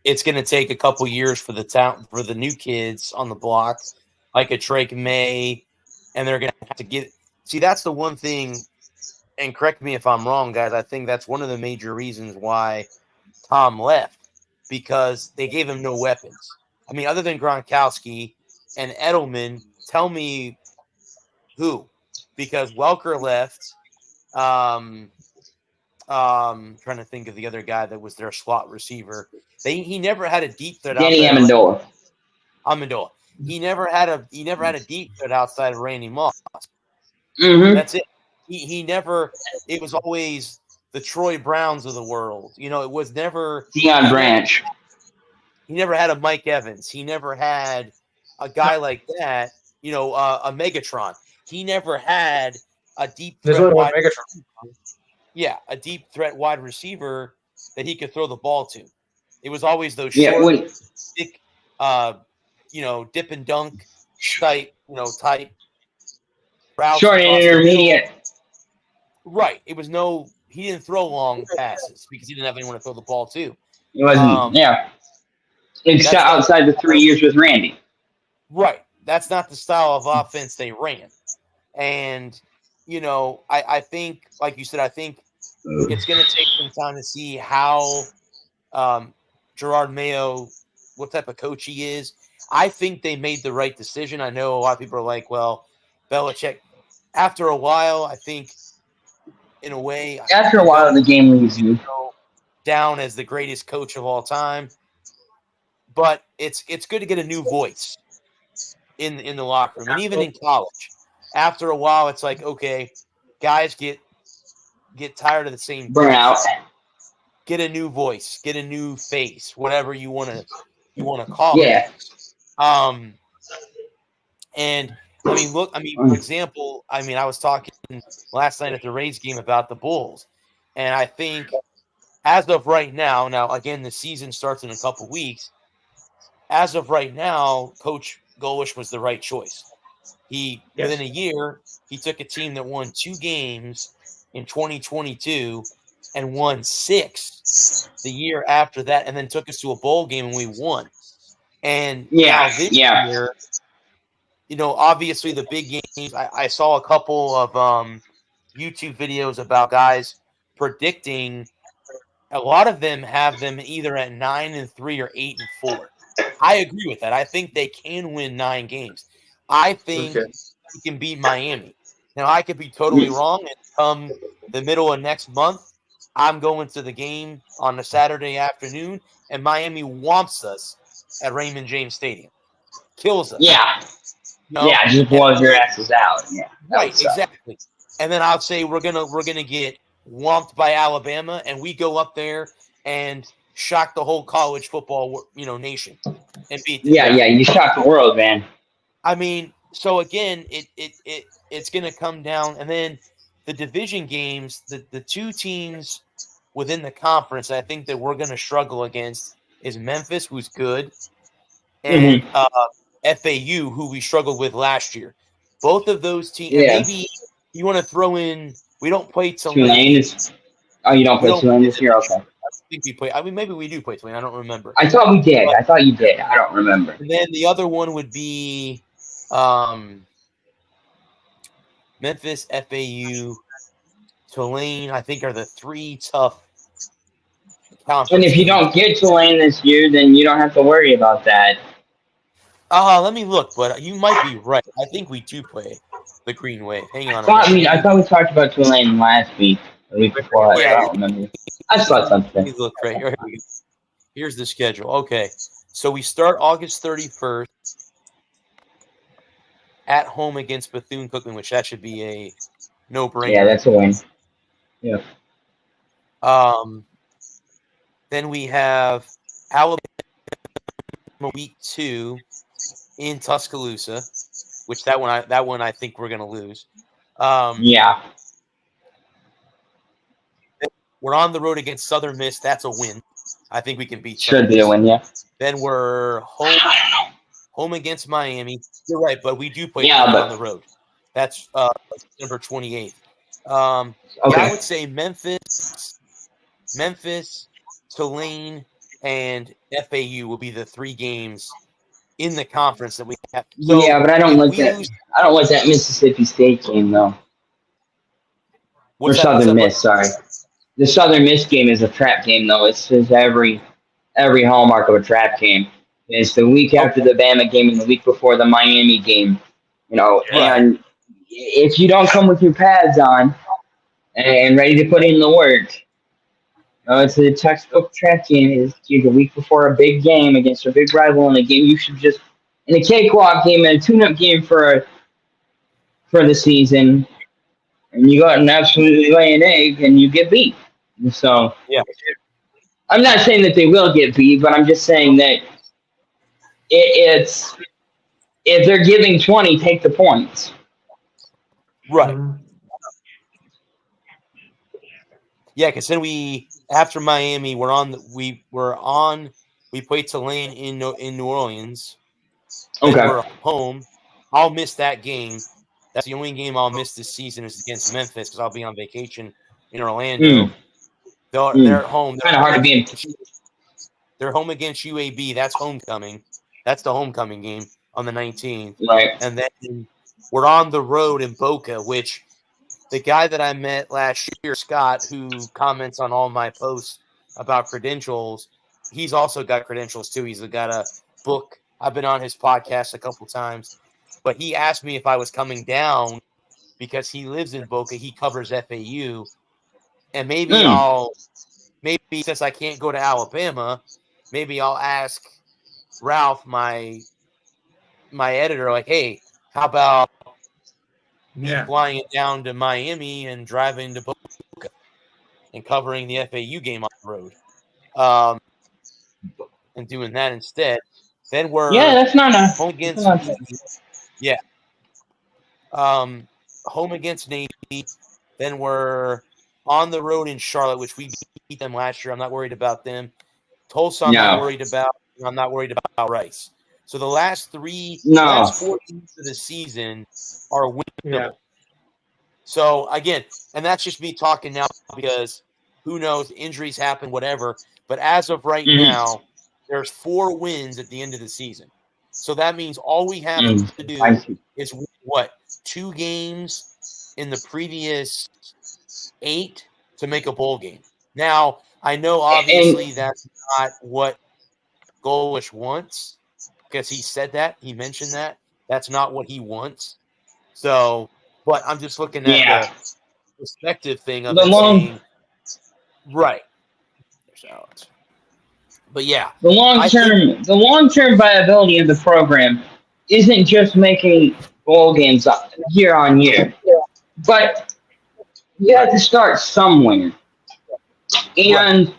it's going to take a couple years for the new kids on the block, like a Drake May, and they're going to have to get. See, that's the one thing. And correct me if I'm wrong, guys. I think that's one of the major reasons why Tom left, because they gave him no weapons. I mean, other than Gronkowski and Edelman, tell me who. Because Welker left. Trying to think of the other guy that was their slot receiver. He never had a deep threat. Danny Amendola. He never had a deep threat outside of Randy Moss. Mm-hmm. That's it. He never. It was always the Troy Browns of the world. You know, it was never Deion Branch. He never had a Mike Evans. He never had a guy like that. You know, a Megatron. He never had a deep There's threat only one wide. Megatron. Yeah, a deep threat wide receiver that he could throw the ball to. It was always those Yeah, short, when, thick, dip and dunk type routes. short and across the middle. intermediate. Right. It was he didn't throw long passes because he didn't have anyone to throw the ball to. It wasn't, Except outside the 3 years with Randy. Right. That's not the style of offense they ran. And, you know, I think, like you said, I think it's going to take some time to see how Gerard Mayo, what type of coach he is. I think they made the right decision. I know a lot of people are like, well, Belichick. After a while, I think, in a way, After a while, the game leaves you. Down as the greatest coach of all time. But it's good to get a new voice in the locker room, and even in college. After a while, it's like, okay, guys get tired of the same Burnout. Get a new voice, get a new face, whatever you want to call it. Yeah. And for example, I was talking last night at the Rays game about the Bulls, and I think as of right now, again, the season starts in a couple weeks. As of right now, Coach Golish was the right choice. Within a year, he took a team that won 2 games in 2022 and won 6 the year after that, and then took us to a bowl game and we won. And this year, you know, obviously the big games. I saw a couple of YouTube videos about guys predicting. A lot of them have them either at 9-3 or 8-4. I agree with that. I think they can win 9 games. I think we can beat Miami. Now, I could be totally wrong, and come the middle of next month, I'm going to the game on a Saturday afternoon, and Miami whomps us at Raymond James Stadium. Kills us. Yeah. No? Yeah, just blows your asses out. Yeah. Right, exactly. And then I'll say we're gonna get whomped by Alabama, and we go up there and shock the whole college football, nation and beat them. Yeah, you shocked the world, man. I mean, so again, it's gonna come down, and then the division games, the 2 teams within the conference, I think that we're gonna struggle against is Memphis, who's good, and FAU, who we struggled with last year. Both of those teams. Yeah. Maybe you want to throw in. We don't play Tulane. You don't play Tulane this year? Okay. I think we play. Maybe we do play Tulane. I don't remember. I thought we did. I thought you did. I don't remember. And then the other one would be Memphis, FAU, Tulane. I think are the 3 tough conference. And if you don't get Tulane this year, then you don't have to worry about that. Let me look, but you might be right. I think we do play the Green Wave. Hang on. I thought we talked about Tulane last week. The week before. I don't remember. I saw something. Let me look right here. Here's the schedule. Okay. So we start August 31st at home against Bethune-Cookman, which that should be a no-brainer. Yeah, that's a win. Yeah. Then we have Alabama week 2 in Tuscaloosa, which that one I think we're gonna lose. Yeah. We're on the road against Southern Miss. That's a win. I think we can beat. Should be a win, yeah. Then we're home against Miami. You're right, but we do play on the road. That's September 28th. I would say Memphis, Tulane, and FAU will be the 3 games in the conference that we have. So but I don't like that. I don't like that Mississippi State game though. Southern Miss, sorry. The Southern Miss game is a trap game though. It's every hallmark of a trap game. It's the week after the Bama game and the week before the Miami game. And if you don't come with your pads on and ready to put in the work, it's a textbook trap game. It's the week before a big game against a big rival in a game you should just in a cakewalk game and a tune-up game for the season, and you go out and absolutely lay an egg and you get beat. So Yeah. I'm not saying that they will get beat, but I'm just saying that it's if they're giving 20, take the points. Right. Mhm. Yeah, because then after Miami, we played Tulane in New Orleans. Then Okay. we're home. I'll miss that game. That's the only game I'll miss this season is against Memphis because I'll be on vacation in Orlando. They're at home. Kind of hard to be in. They're home against UAB. That's homecoming. That's the homecoming game on the 19th. Right. And then we're on the road in Boca, which the guy that I met last year, Scott, who comments on all my posts about credentials, he's also got credentials too. He's got a book. I've been on his podcast a couple times, but he asked me if I was coming down because he lives in Boca. He covers FAU, and maybe since I can't go to Alabama, maybe I'll ask Ralph, my editor, like, hey, how about me flying it down to Miami and driving to Boca and covering the FAU game on the road, and doing that instead. Then we're that's not a home against Navy. Yeah. Home against Navy. Then we're on the road in Charlotte, which we beat them last year. I'm not worried about them. Tulsa, I'm not worried about. I'm not worried about Rice. So the last 4 games of the season are winnable. Yeah. So again, and that's just me talking now because who knows, injuries happen, whatever. But as of right now, there's 4 wins at the end of the season. So that means all we have to do is win, 2 games in the previous 8 to make a bowl game. Now, I know obviously that's not what Golesh wants because he said that. He mentioned that. That's not what he wants. So, but I'm just looking at the perspective thing of saying, right. But yeah, the long term viability of the program isn't just making bowl games up year on year, but you have to start somewhere. And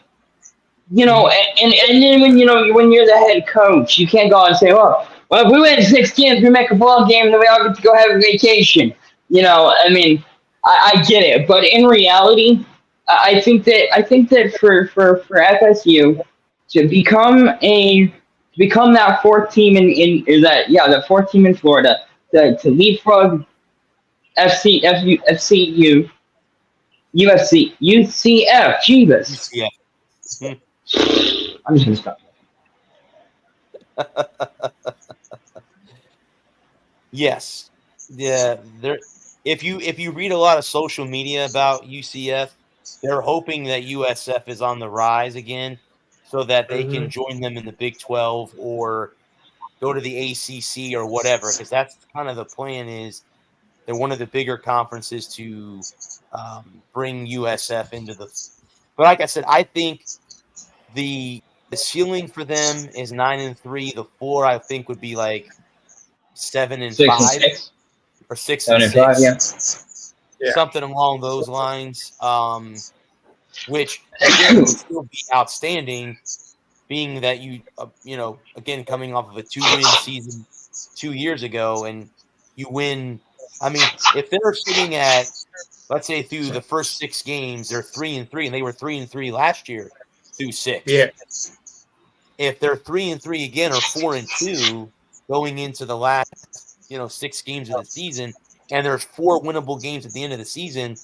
and then when you're the head coach, you can't go out and say, well, if we win 6 games, we make a bowl game, then we all get to go have a vacation. I mean, I get it, but in reality, I think that for FSU to become that 4th team the 4th team in Florida, to leapfrog UCF, Jeebus. Yeah. I'm just gonna stop. Yes. Yeah. If you read a lot of social media about UCF, they're hoping that USF is on the rise again, so that they can join them in the Big 12 or go to the ACC or whatever. Because that's kind of the plan. Is they're one of the bigger conferences to bring USF into the. But like I said, I think the ceiling for them is 9-3. The floor, I think, would be like 7-5 or 6-6, something along those lines. Which again would still be outstanding, being that again coming off of a 2-win season 2 years ago, and you win. I mean, if they're sitting at, let's say through the first 6 games, they're 3-3, and they were 3-3 last year through 6. Yeah. If they're 3-3 again or 4-2 going into the last 6 games of the season, and there's 4 winnable games at the end of the season,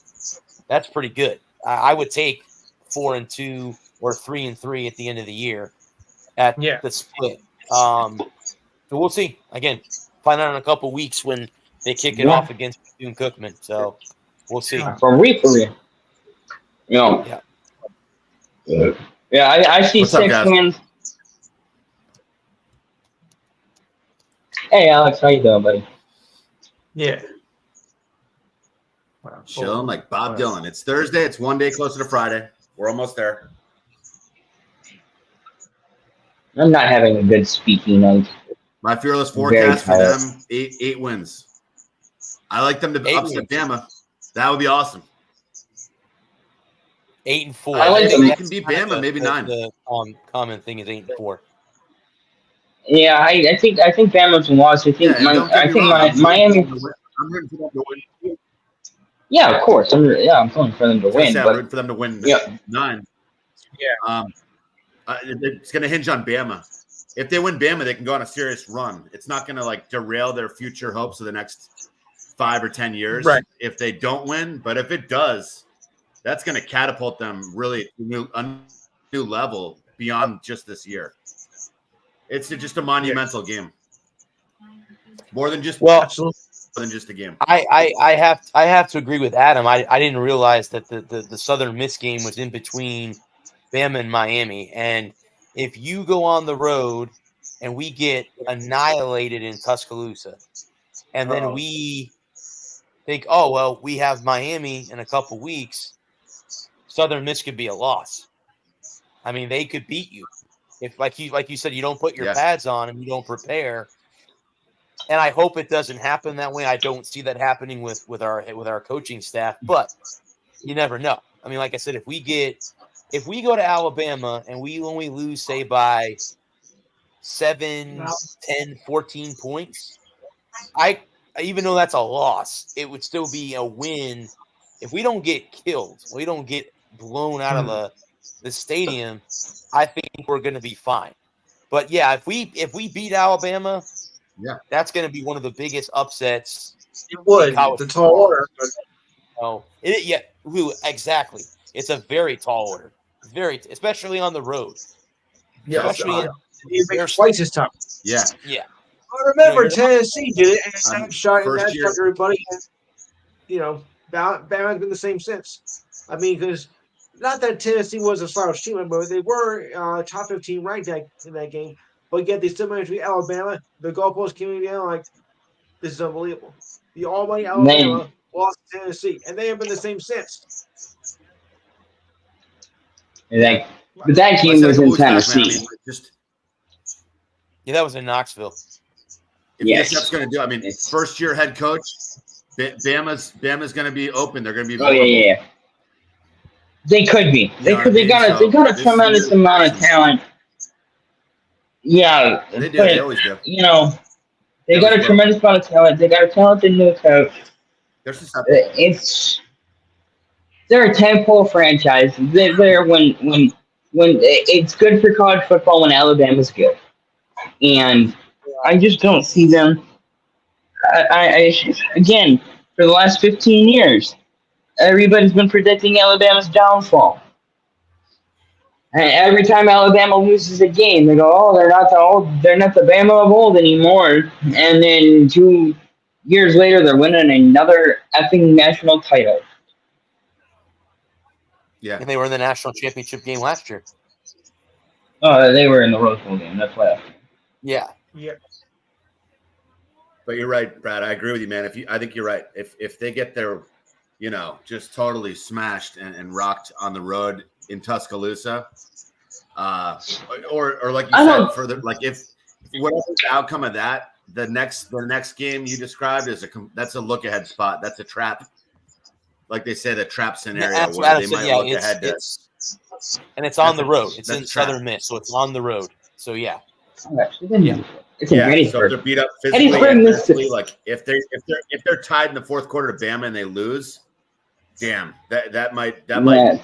that's pretty good. I would take 4-2 or 3-3 at the end of the year at the split. So we'll see. Again, find out in a couple weeks when they kick it off against Bethune-Cookman. So we'll see. For real. Yeah, I see What's 6 up, wins. Hey, Alex, how you doing, buddy? Yeah. Chilling like Bob Dylan. It's Thursday. It's one day closer to Friday. We're almost there. I'm not having a good speaking night. My fearless forecast for them: 8 wins. I like them to upset Bama. That would be awesome. 8-4. I like them. They can beat Bama, maybe 9. The common thing is 8-4. Yeah, I think Bama's a loss. I think Yeah, and don't get me wrong, I'm Miami. rooting for them to win. Yeah, of course. I'm pulling for them to win. I'm But rooting for them to win yeah. 9. Yeah. It's going to hinge on Bama. If they win Bama, they can go on a serious run. It's not going to like derail their future hopes of the next 5 or 10 years. Right. If they don't win, but if it does, that's going to catapult them really to a new level beyond just this year. It's just a monumental game. More than just a game. I have to agree with Adam. I didn't realize that the Southern Miss game was in between Bama and Miami. And if you go on the road and we get annihilated in Tuscaloosa, and then we think, oh well, we have Miami in a couple weeks, Southern Miss could be a loss. I mean, they could beat you if, like you said, you don't put your pads on and you don't prepare. And I hope it doesn't happen that way. I don't see that happening with our coaching staff, but you never know. I mean, like I said, if we go to Alabama and we only lose, say, by 7, 10, 14 points, even though that's a loss, it would still be a win. If we don't get killed, we don't get blown out of the stadium, I think we're going to be fine. But yeah, if we beat Alabama, that's going to be one of the biggest upsets. It would. The tall order. Oh, Lou, exactly. It's a very tall order. Especially on the road. Yeah, especially it makes twice as tough. Yeah. I remember Tennessee did it, and that shot everybody. And, Bama's been the same since. I mean, because not that Tennessee was a slouch team, but they were top 15 ranked in that game. But yet they still managed to beat Alabama. The goalpost came down like, this is unbelievable. The almighty Alabama lost to Tennessee, and they have been the same since. But that game was in Tennessee. That was in Knoxville. If Bishop's going to do, first-year head coach, Bama's going to be open. They're going to be. Yeah. They could be. They got a tremendous amount of talent. Yeah, they do. They always do. They got a tremendous amount of talent. They got a talented new coach. They're a 10-pole franchise. They're when it's good for college football when Alabama's good, and I just don't see them. Again, for the last 15 years, everybody's been predicting Alabama's downfall. And every time Alabama loses a game, they go, "Oh, they're not the Bama of old anymore." And then 2 years later, they're winning another effing national title. Yeah, and they were in the national championship game last year. Oh, they were in the Rose Bowl game. That's why. Yeah. But you're right, Brad. I agree with you, man. I think you're right. If they get their, just totally smashed and rocked on the road in Tuscaloosa, or like you said, further, like if whatever the outcome of that, the next game you described that's a look ahead spot. That's a trap. Like they say, the trap scenario where they might look ahead to. And it's on the road. It's in Southern Miss, so it's on the road. So yeah. It's in Gettysburg. So they're beat up physically. Like if they're tied in the fourth quarter to Bama and they lose, damn, that might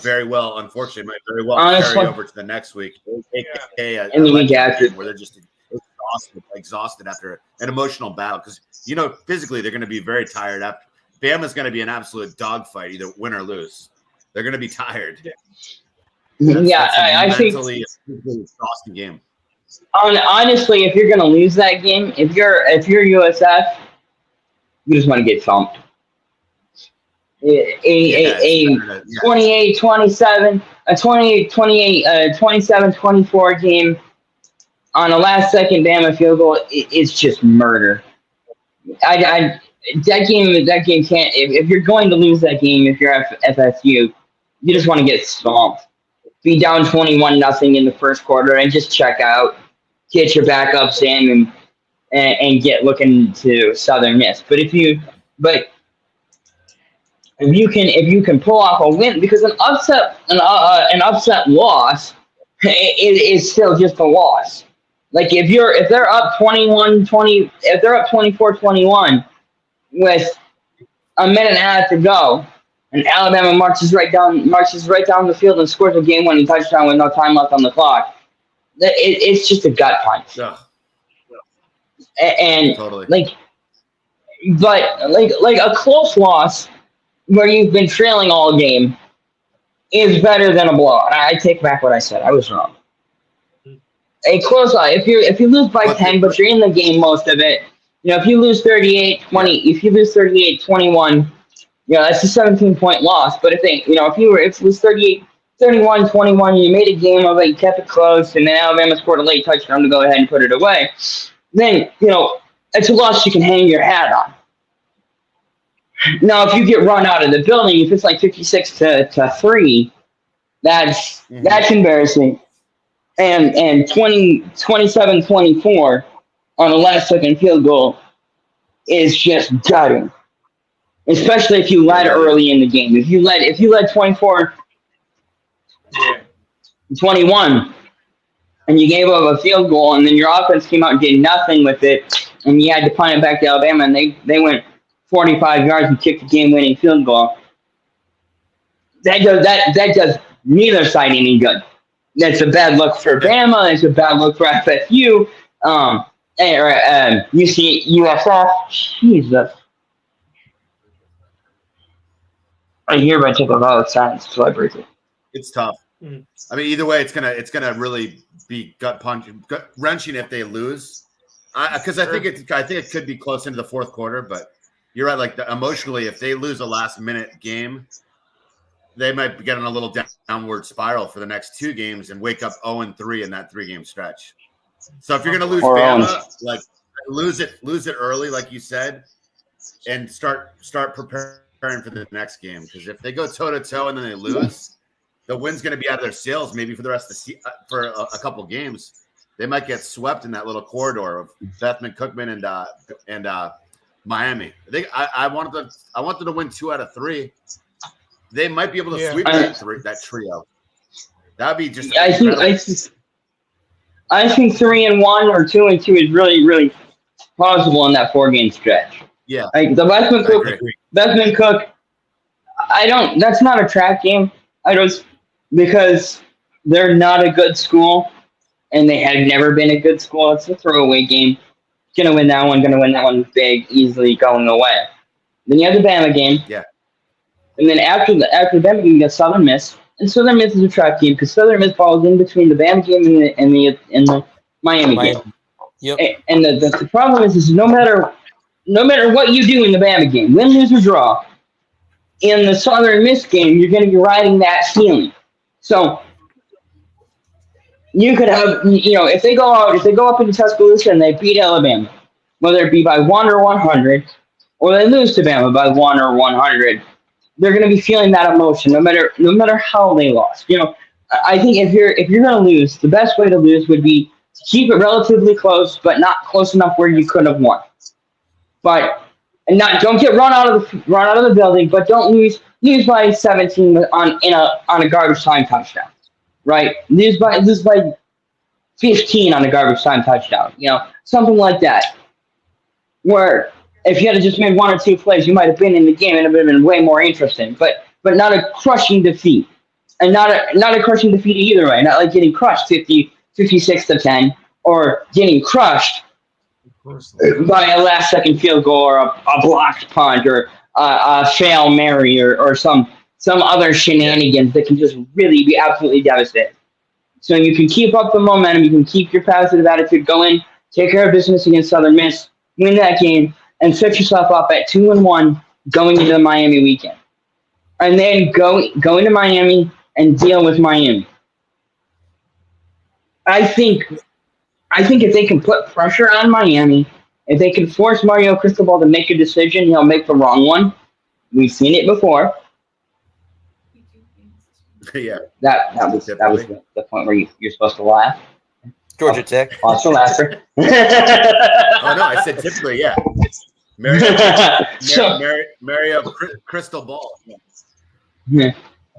very well, unfortunately, carry over to the next week. AKA and the week after, where they're just exhausted after an emotional battle because physically they're going to be very tired. After Bama's going to be an absolute dogfight, either win or lose. They're going to be tired. I think mentally exhausting game. Honestly, if you're going to lose that game, if you're USF, you just want to get thumped. A 28-27, a 28-28, 27-24 game on a last-second Bama field goal is just murder. That game can't. If you're going to lose that game, if you're FSU, you just want to get stomped. Be down 21-0 in the first quarter and just check out, get your backups in, and get looking to Southern Miss. But if you can pull off a win, because an upset loss is still just a loss. Like if they're up 21-20, if they're up 24-21 with a minute and a half to go, and Alabama marches right down the field and scores a game-winning touchdown with no time left on the clock, it's just a gut punch. Ugh, And totally. but a close loss where you've been trailing all game is better than a blowout. I take back what I said. I was wrong. A close loss. If you lose by 10, but you're in the game most of it, if you lose 38-20, if you lose 38-21, that's a 17-point loss. But if it was 31-21, you made a game of it, you kept it close, and then Alabama scored a late touchdown to go ahead and put it away, then it's a loss you can hang your hat on. Now, if you get run out of the building, if it's like 56-3, that's embarrassing. And 27-24 on a last-second field goal is just gutting. Especially if you led early in the game. If you led 24-21 and you gave up a field goal, and then your offense came out and did nothing with it, and you had to punt it back to Alabama, and they went 45 yards and kicked the game-winning field goal. That does neither side any good. That's a bad look for Bama. That's a bad look for FSU. USF. Jesus. I hereby take a vow of silence until I break it. It's tough. I mean, either way, it's gonna really be gut wrenching if they lose. Because I think it could be close into the fourth quarter, but you're right. Like emotionally, if they lose a last minute game, they might get on a little downward spiral for the next two games and wake up 0-3 in that 3-game stretch. So if you're going to lose Bama, like lose it early, like you said, and start preparing for the next game. Because if they go toe to toe and then they lose, the win's going to be out of their sails maybe for the rest of the for a couple games. They might get swept in that little corridor of Bethune-Cookman and Miami. I want them to win 2 out of 3. They might be able to sweep that trio. That'd be just. I think 3-1 or 2-2 is really, really possible in that 4-game stretch. Yeah, like the Bethune Cook. That's not a trap game. Because they're not a good school, and they have never been a good school. It's a throwaway game. Gonna win that one big, easily going away. Then you have the Bama game. Yeah. And then after the Bama game, you got Southern Miss. And Southern Miss is a trap game because Southern Miss falls in between the Bama game and the Miami game. Yep. And the problem is no matter what you do in the Bama game, win, lose, or draw, in the Southern Miss game, you're going to be riding that feeling. So you could have, if they go up into Tuscaloosa and they beat Alabama, whether it be by 1 or 100, or they lose to Bama by 1 or 100, they're going to be feeling that emotion no matter how they lost. I think if you're going to lose, the best way to lose would be to keep it relatively close, but not close enough where you could have won. Don't get run out of the building, but don't lose by 17 on a garbage time touchdown, right? Lose by 15 on a garbage time touchdown, something like that. Where if you had just made 1 or 2 plays, you might have been in the game and it would have been way more interesting. But not a crushing defeat, and not a crushing defeat either way. Not like getting crushed 56-10, or getting crushed by a last-second field goal or a blocked punt or a fail Mary or some other shenanigans that can just really be absolutely devastating. So you can keep up the momentum, you can keep your positive attitude going, take care of business against Southern Miss, win that game, and set yourself up at 2-1 going into the Miami weekend. And then go into Miami and deal with Miami. I think if they can put pressure on Miami, if they can force Mario Cristobal to make a decision, he'll make the wrong one. We've seen it before. Yeah. That was the point where you're supposed to laugh. Georgia Tech. Also laughter. Oh no, I said typically, yeah. Mario crystal ball. Yeah.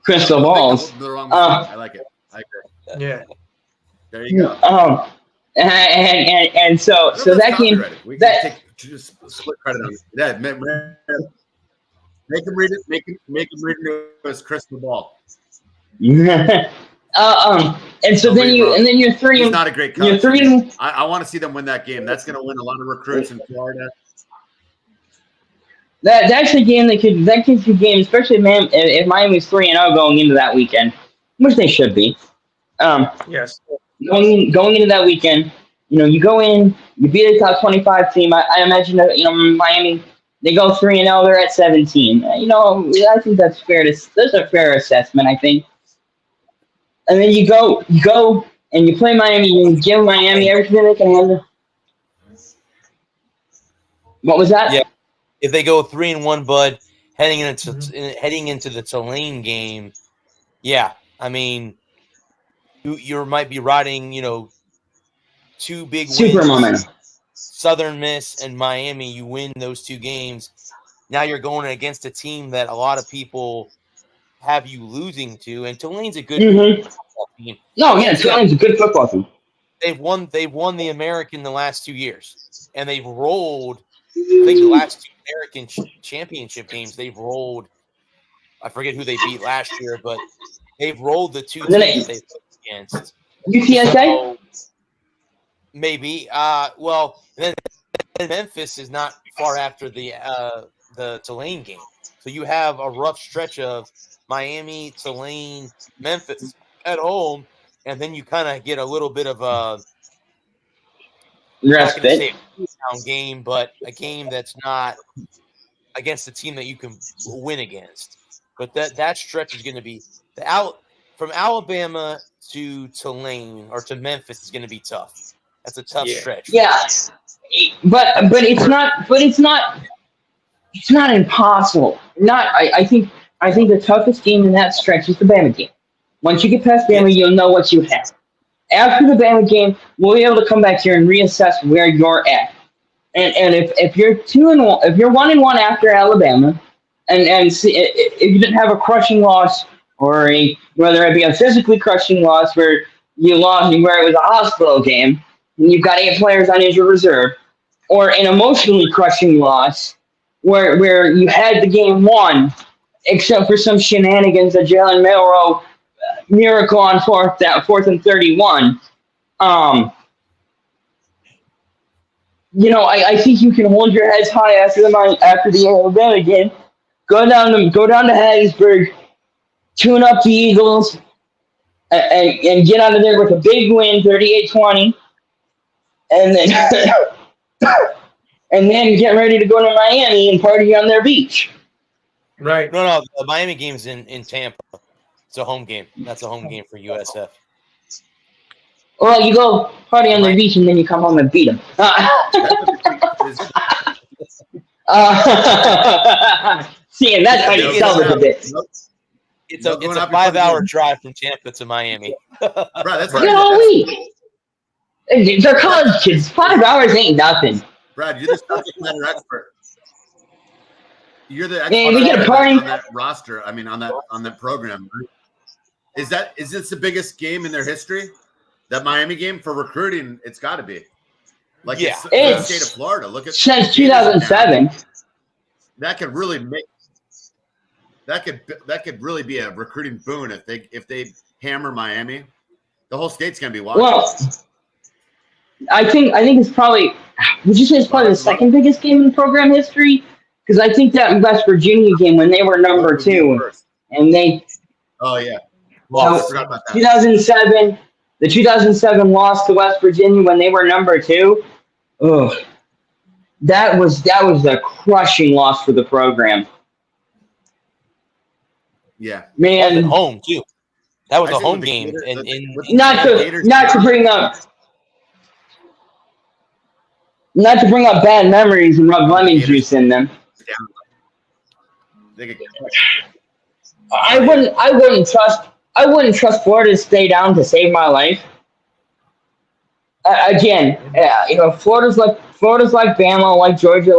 Crystal balls. The wrong I like it. I agree. Yeah. There you go. And so that game. We can just split credit on it. Yeah, make him read it. Make him read it as crystal ball. And so then you're three. He's not a great coach. You're three. I want to see them win that game. That's going to win a lot of recruits in Florida. That's a game that could be a game, especially if Miami's 3-0 going into that weekend, which they should be. Yes. Going into that weekend, you go in, you beat a top 25 team. I imagine that Miami, they go 3-0, they're at 17. I think that's a fair assessment. I think. And then you go and you play Miami, you give Miami everything they can handle. What was that? Yeah. If they go 3-1, Bud, heading into the Tulane game, yeah, I mean, you might be riding, two big Super wins. momentum. Southern Miss and Miami, you win those two games. Now you're going against a team that a lot of people have you losing to, and Tulane's a good football team. No, yeah, Tulane's a good football team. They've won the American the last 2 years, and they've rolled. I think the last two American championship games, they've rolled. I forget who they beat last year, but they've rolled the two teams they've played against. UTSA? So, maybe. Well, then Memphis is not far after the Tulane game. So you have a rough stretch of Miami, Tulane, Memphis at home, and then you kind of get a little bit of a respite game, but a game that's not against a team that you can win against. But that stretch is going to be from Alabama to Tulane or to Memphis is going to be tough. That's a tough stretch. Yeah, but it's not impossible. I think the toughest game in that stretch is the Bama game. Once you get past Bama, you'll know what you have. After the Bama game, we'll be able to come back here and reassess where you're at. And if you're 2-1, if you're 1-1 after Alabama, and see, if you didn't have a crushing loss or whether it be a physically crushing loss where you lost where it was a hospital game and you've got 8 players on injured reserve, or an emotionally crushing loss where you had the game won, except for some shenanigans that Jalen Milroe miracle on fourth and 31. I think you can hold your heads high after the Alabama game. Go down to Hattiesburg, tune up the Eagles, and get out of there with a big win, 38-20, and then and then get ready to go to Miami and party on their beach. Right. No, the Miami game's in Tampa. It's a home game. That's a home game for USF. Well, you go party on the beach and then you come home and beat them. See, and that's how you sell it a bit. It's a 5-hour drive from Tampa to Miami. Right, that's Get all week. They're college kids. 5 hours ain't nothing. Brad, you're the subject matter expert. You're the expert we get a party on that roster. I mean, on that program. Is this the biggest game in their history? That Miami game for recruiting? It's got to be. Like it's the state of Florida. Look at since 2007. That could really make. That could really be a recruiting boon if they hammer Miami. The whole state's gonna be watching. Well, I think it's probably. Would you say it's probably the second biggest game in program history? Because I think that West Virginia game when they were number 2, and they. Oh yeah. Well, I forgot about that. 2007. The 2007 loss to West Virginia when they were number 2. Ugh. That was a crushing loss for the program. Yeah. Man, at home too. That was a home game, not to bring up bad memories and rub lemon juice in them. I wouldn't trust Florida to stay down to save my life. Again, Florida's like Bama, like Georgia,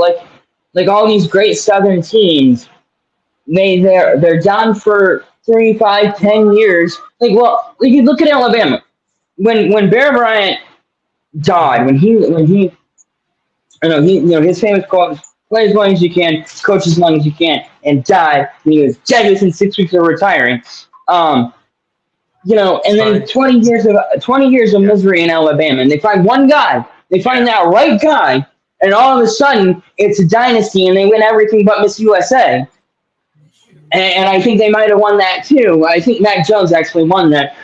like all these great Southern teams, they're down for 3, 5, 10 years. Like, well, like you look at Alabama. When Bear Bryant died, when he his famous quote was, play as long as you can, coach as long as you can, and died when he was dead within 6 weeks of retiring. And then 20 years of misery in Alabama, and they find one guy, they find that right guy, and all of a sudden it's a dynasty, and they win everything but Miss USA. And I think they might have won that too. I think Mac Jones actually won that.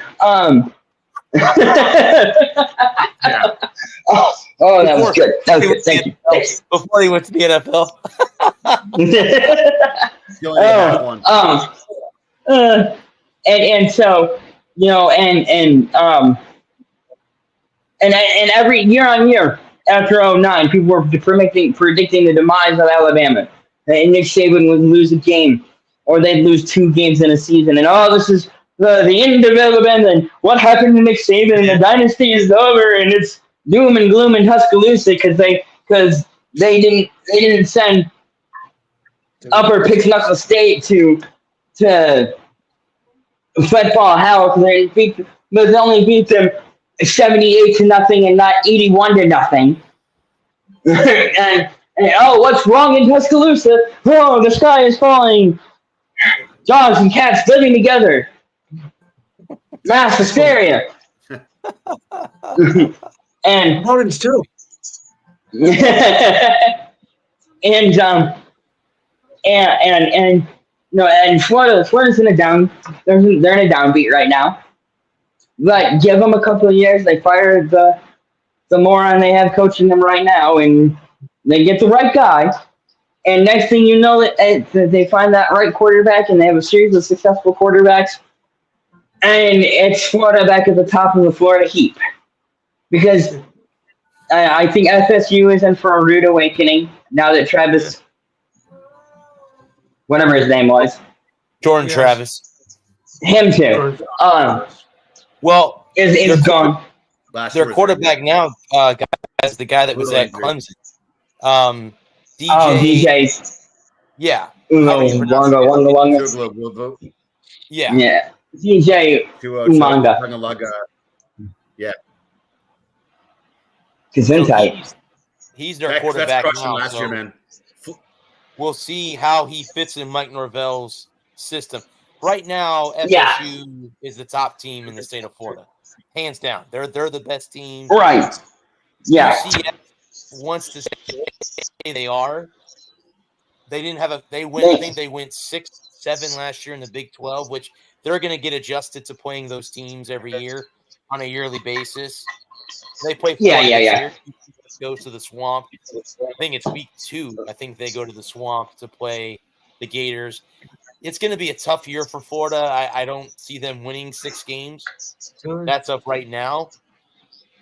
Oh, that was good. That was good. Thank you. Thanks. Before he went to the NFL. You only have one. And so, and every year on year after 2009, people were predicting the demise of Alabama. And Nick Saban would lose a game, or they'd lose 2 games in a season. And this is the end of Alabama, and what happened to Nick Saban, and the dynasty is over, and it's doom and gloom in Tuscaloosa because they didn't send Upper Pickenuckle State to football hell because they only beat them 78-0 and not 81-0. and what's wrong in Tuscaloosa? Oh, the sky is falling. Dogs and cats living together. Mass hysteria. And Hornets too. and Florida's in a down. They're in a downbeat right now. But give them a couple of years. They fire the moron they have coaching them right now, and they get the right guy. And next thing you know, they find that right quarterback, and they have a series of successful quarterbacks. And it's Florida back at the top of the Florida heap. Because I think FSU is in for a rude awakening now that Travis, whatever his name was. Jordan Travis. Him too. Well, is gone. Their quarterback now, guys, the guy that was at Clemson. DJ. Oh, DJ. Yeah. Wanga. Yeah. DJ Umanga. Yeah. He's their quarterback now. Last so year, man. We'll see how he fits in Mike Norvell's system. Right now, FSU is the top team in the state of Florida, hands down. They're the best team. Right. Yeah. UCF wants to say they are. They didn't have they went. I think they went 6-7 last year in the Big 12, which they're going to get adjusted to playing those teams every year on a yearly basis. They play. Yeah. Goes to the Swamp. I think it's week 2. I think they go to the Swamp to play the Gators. It's going to be a tough year for Florida. I don't see them winning 6 games. That's up right now.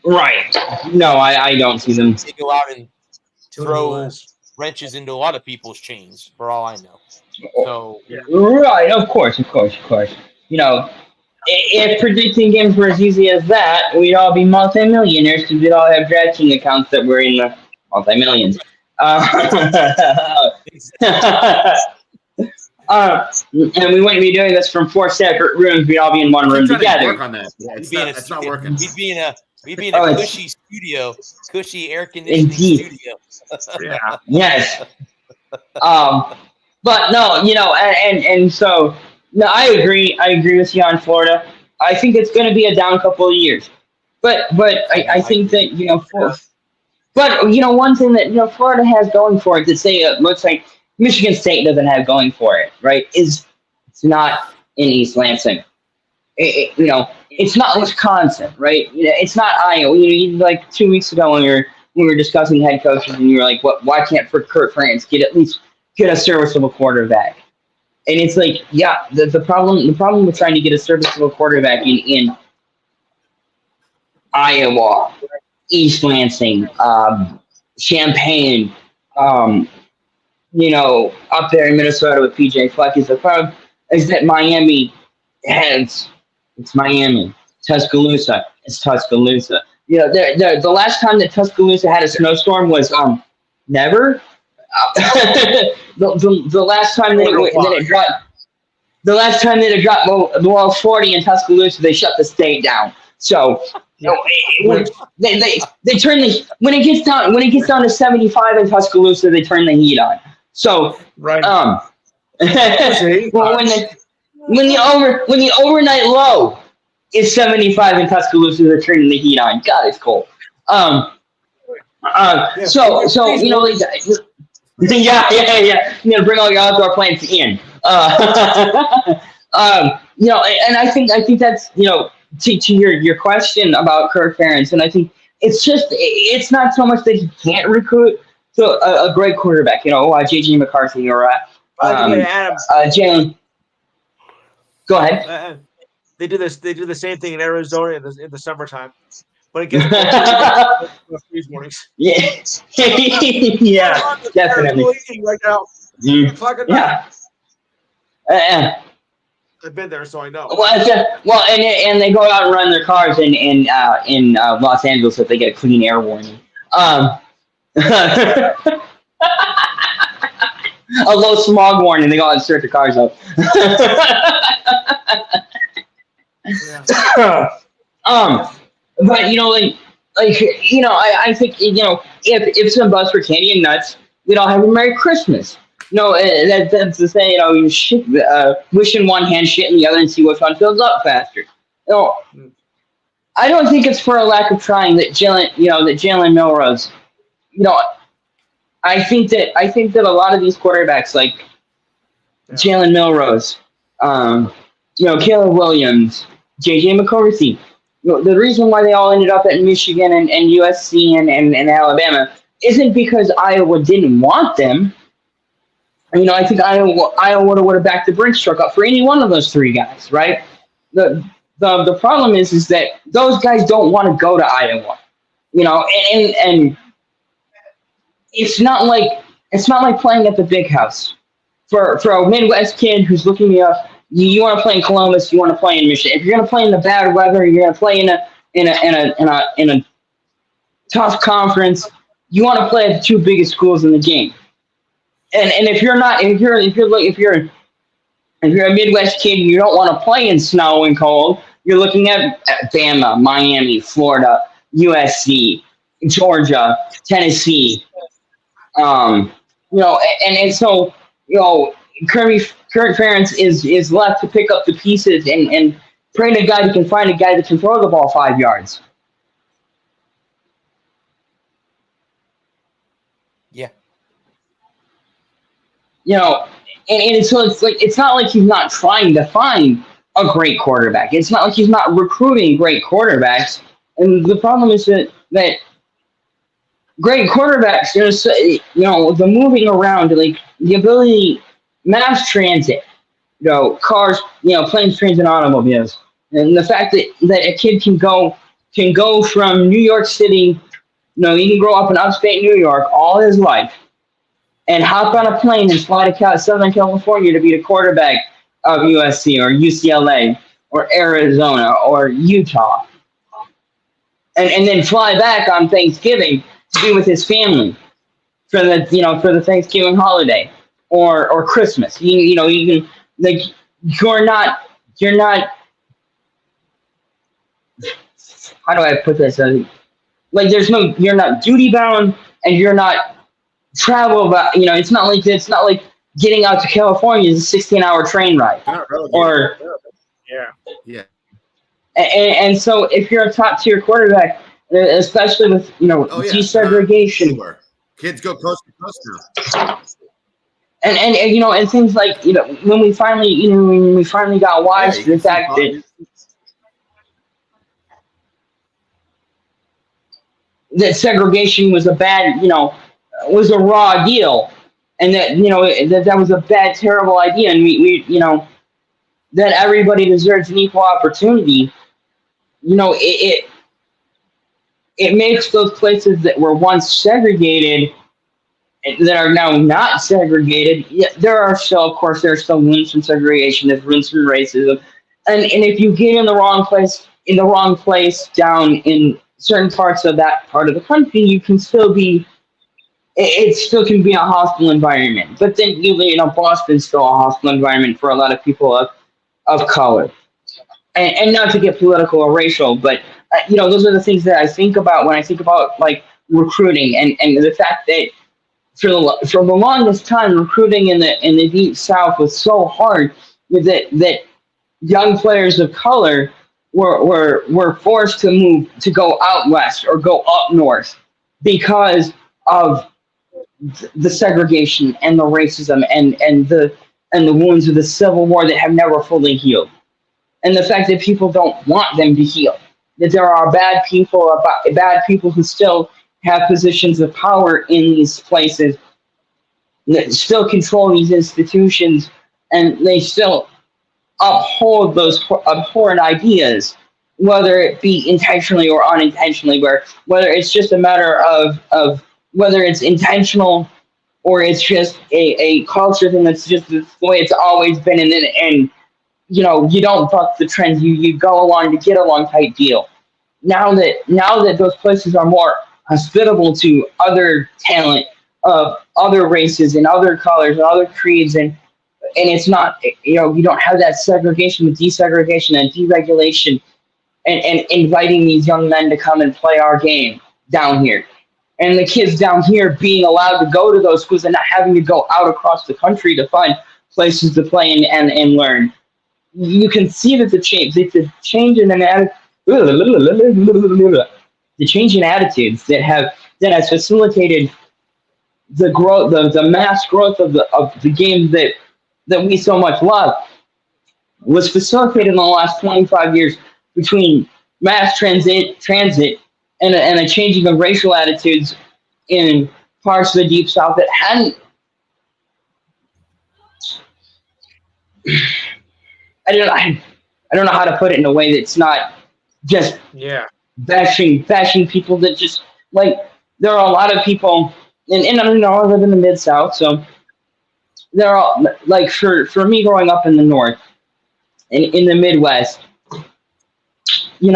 Right. No, I don't see them. They go out and throw wrenches into a lot of people's chains, for all I know. So right, of course. If predicting games were as easy as that, we'd all be multimillionaires because we'd all have DraftKings accounts that were in the multi-millions. And we wouldn't be doing this from 4 separate rooms. We'd all be in one room together. Work on that. Yeah, it's not working. We'd be in a cushy studio, cushy air conditioning studio. Yeah. Yes. But no, and so no, I agree with you on Florida. I think it's going to be a down couple of years, but I think that one thing that Florida has going for it that say looks like Michigan State doesn't have going for it, right? Is it's not in East Lansing. It's not Wisconsin, right? It's not Iowa. Like 2 weeks ago when we were discussing head coaches, and you were like, "What? Why can't Kurt France at least get a serviceable quarterback?" And it's like, yeah, the problem with trying to get a serviceable quarterback in Iowa, East Lansing, Champaign, up there in Minnesota with PJ Fleck is the problem is that Miami it's Miami. Tuscaloosa, it's Tuscaloosa. The last time that Tuscaloosa had a snowstorm was never. the last time that it dropped. The last time that it dropped below 40 in Tuscaloosa, they shut the state down. So they turn the when it gets down to 75 in Tuscaloosa, they turn the heat on. So Right. well, when the overnight low is 75 in Tuscaloosa, they're turning the heat on. God, it's cold. So you know, like, yeah. You know, bring all your outdoor plants in. You know, and I think that's, you know, to your question about Kirk Ferentz, and I think it's not so much that he can't recruit a great quarterback, you know, JJ McCarthy or Adam, Jalen. Go ahead. They do this. They do the same thing in Arizona in the summertime. When it gets freeze warnings. Yeah, yeah, definitely. Right now. Yeah. I've been there, so I know. Well, and they go out and run their cars in Los Angeles if they get a clean air warning. A low smog warning. They go out and start the cars up. But you know, like you know, I think, you know, if some of us were Canadian nuts, we'd all have a Merry Christmas. No, that's to say, you know, you wish in one hand, shit in the other, and see which one fills up faster. You know, I don't think it's for a lack of trying that Jalen Milrose. You know, I think that a lot of these quarterbacks, like Jalen Milrose, you know, Caleb Williams, JJ McCarthy, you know, the reason why they all ended up at Michigan and USC and Alabama isn't because Iowa didn't want them. You know, I think Iowa would have backed the Brinks truck up for any one of those three guys, right? The problem is that those guys don't want to go to Iowa, you know, and it's not like playing at the big house for a Midwest kid who's looking up. You want to play in Columbus, you want to play in Michigan. If you're going to play in the bad weather, you're going to play in a tough conference. You want to play at the two biggest schools in the game. And if you're a Midwest kid and you don't want to play in snow and cold, you're looking at Bama, Miami, Florida, USC, Georgia, Tennessee. You know, and so, you know, Kirk Ferentz is left to pick up the pieces and pray to God he can find a guy that can throw the ball 5 yards. Yeah. You know, and so it's not like he's not trying to find a great quarterback. It's not like he's not recruiting great quarterbacks. And the problem is that great quarterbacks, you know, the moving around, like the ability, mass transit, you know, cars, you know, planes, trains, and automobiles, and the fact that a kid can go from New York City, you know, he can grow up in upstate New York all his life, and hop on a plane and fly to Southern California to be the quarterback of USC or UCLA or Arizona or Utah, and then fly back on Thanksgiving to be with his family for the Thanksgiving holiday or Christmas. You know, you can, like, you're not. How do I put this? Like, you're not duty bound, and you're not travel. But you know, it's not like getting out to California is a 16-hour train ride. Or yeah. And so if you're a top tier quarterback, especially with, you know, desegregation, kids go coast to coast now. And you know, and things like, you know, when we finally got wise to the fact that segregation was a bad, you know, was a raw deal, and that, you know, that was a bad, terrible idea, and we you know, that everybody deserves an equal opportunity. You know, it makes those places that were once segregated that are now not segregated. Yeah, there are still rooms from segregation, there's rooms from racism, and if you get in the wrong place down in certain parts of that part of the country, you can still be it still can be a hostile environment. But then Boston's still a hostile environment for a lot of people of color. And not to get political or racial, but those are the things that I think about when I think about like recruiting and the fact that for the longest time recruiting in the Deep South was so hard that young players of color were forced to go out west or go up north because of the segregation and the racism and the wounds of the Civil War that have never fully healed, and the fact that people don't want them to heal, that there are bad people who still have positions of power in these places that still control these institutions, and they still uphold those abhorrent ideas, whether it be intentionally or unintentionally, whether it's just a matter of whether it's intentional or it's just a culture thing that's just the way it's always been, and you don't buck the trends, you go along to get along type deal. Now that those places are more hospitable to other talent of other races and other colors and other creeds, and it's not, you don't have that segregation with desegregation and deregulation and inviting these young men to come and play our game down here. And the kids down here being allowed to go to those schools and not having to go out across the country to find places to play and learn. You can see that the change in attitudes that has facilitated the growth, the mass growth of the game that we so much love, was facilitated in the last 25 years between mass transit and a changing of racial attitudes in parts of the Deep South that hadn't. I don't know how to put it in a way that's not just bashing people that just like. There are a lot of people, and I live in the Mid-South, so there are, like, for me growing up in the North and in the Midwest, you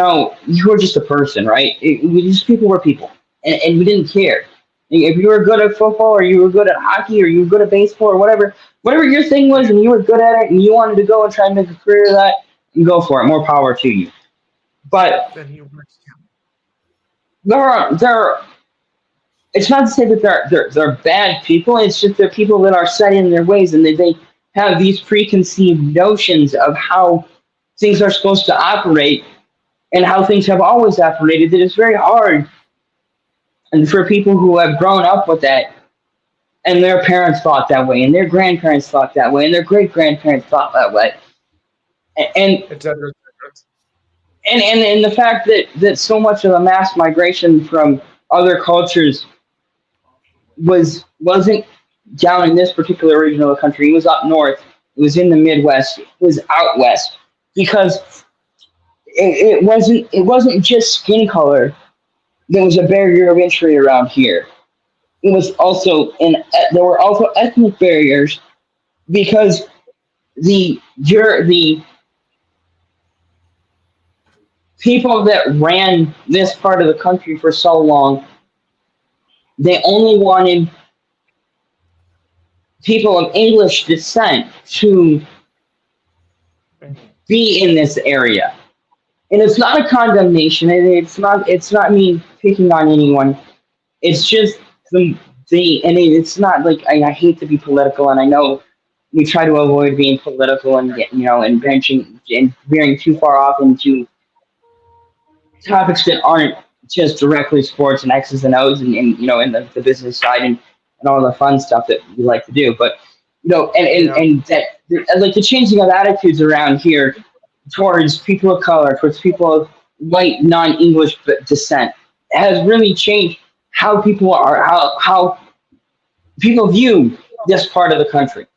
were just a person, right? People were people, and we didn't care. If you were good at football, or you were good at hockey, or you were good at baseball, or whatever your thing was, and you were good at it, and you wanted to go and try and make a career of that, and go for it. More power to you. But there are. It's not to say that they're bad people. It's just they're people that are set in their ways, and they have these preconceived notions of how things are supposed to operate and how things have always operated. That it's very hard, and for people who have grown up with that, and their parents thought that way, and their grandparents thought that way, and their great grandparents thought that way, and the fact that so much of the mass migration from other cultures wasn't down in this particular region of the country. It was up north. It was in the Midwest. It was out west, because it wasn't just skin color that was a barrier of entry around here. It was also there were also ethnic barriers, because the people that ran this part of the country for so long, they only wanted people of English descent to be in this area. And it's not a condemnation. It's not me picking on anyone. It's just it's not like, I hate to be political, and I know we try to avoid being political and and benching and veering too far off into topics that aren't just directly sports and X's and O's and in the business side and all the fun stuff that we like to do. But and that, like, the changing of attitudes around here towards people of color, towards people of white non-English descent, has really changed how people are, how people view this part of the country,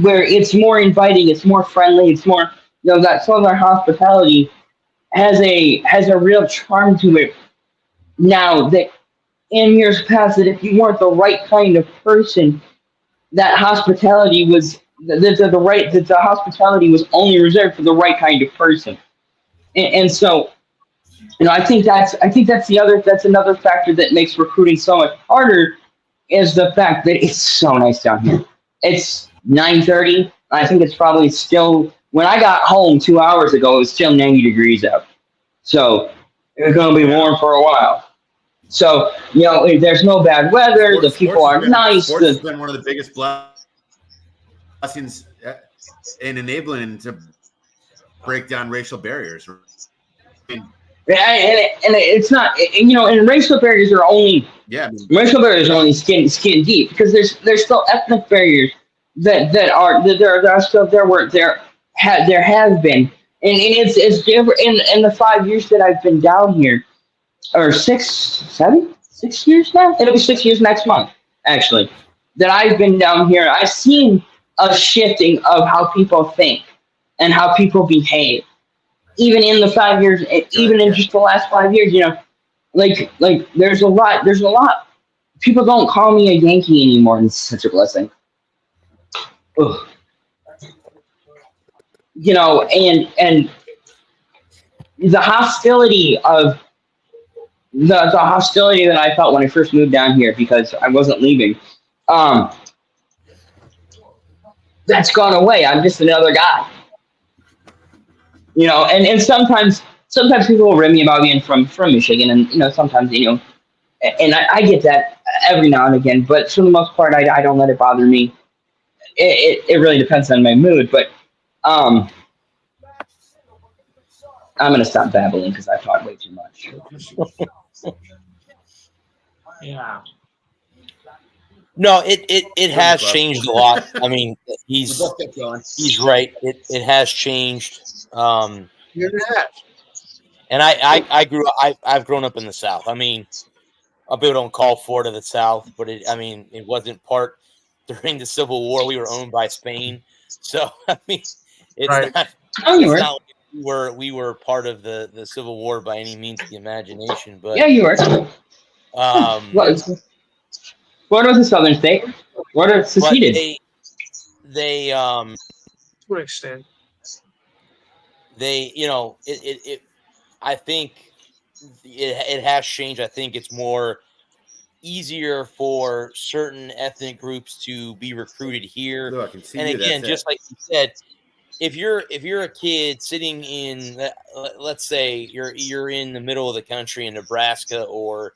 where it's more inviting, it's more friendly, it's more, that Southern hospitality has a real charm to it now, that in years past, that if you weren't the right kind of person, that hospitality was the hospitality was only reserved for the right kind of person. And so I think that's another factor that makes recruiting so much harder is the fact that it's so nice down here. It's 9:30. I think it's probably still, when I got home 2 hours ago, it was still 90 degrees out. So it's going to be warm for a while. So, there's no bad weather. The people are nice. Sports has been one of the biggest blessings in enabling to break down racial barriers. And it's not, and racial barriers are only skin deep, because there's still ethnic barriers that are still there have been, and it's different in the 5 years that I've been down here, or 6 years now. It'll be 6 years next month, actually, that I've been down here. I've seen a shifting of how people think and how people behave. Even in the 5 years, even in just the last 5 years, like there's a lot. People don't call me a Yankee anymore, and it's such a blessing. Ugh. And the hostility that I felt when I first moved down here, because I wasn't leaving, that's gone away. I'm just another guy. And sometimes people will rib me about being from Michigan, and sometimes and I get that every now and again, but for the most part, I don't let it bother me. It really depends on my mood, but I'm gonna stop babbling because I've talked way too much. Yeah. No, it has changed a lot. I mean, he's right. It has changed. And I've grown up in the South. I mean, people don't call Florida the South, but it wasn't part during the Civil War. We were owned by Spain, so I mean, it's Right. not. You It's were. not we were part of the Civil War by any means of the imagination, but Yeah, you were. What was the Southern state? What are seceded? They To an extent. I think it has changed. I think it's more easier for certain ethnic groups to be recruited here. Look, I can see And you, again, that's just like you said, if you're a kid sitting in, let's say you're in the middle of the country in Nebraska, or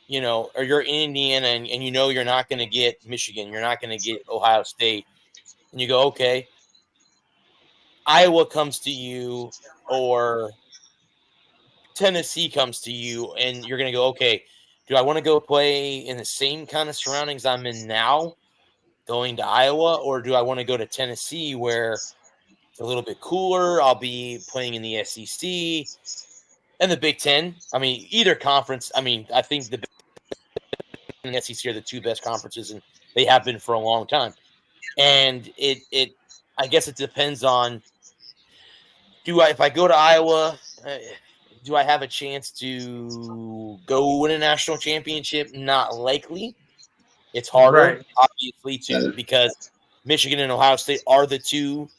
or you're in Indiana, and you're not going to get Michigan, you're not going to get Ohio State, and you go, okay, Iowa comes to you, or Tennessee comes to you, and you're going to go, okay, do I want to go play in the same kind of surroundings I'm in now, going to Iowa, or do I want to go to Tennessee where it's a little bit cooler? I'll be playing in the SEC and the Big Ten. I mean, either conference. I mean, I think the Big Ten and the SEC are the two best conferences, and they have been for a long time. And I guess it depends on, if I go to Iowa, do I have a chance to go win a national championship? Not likely. It's harder, obviously, because Michigan and Ohio State are the two.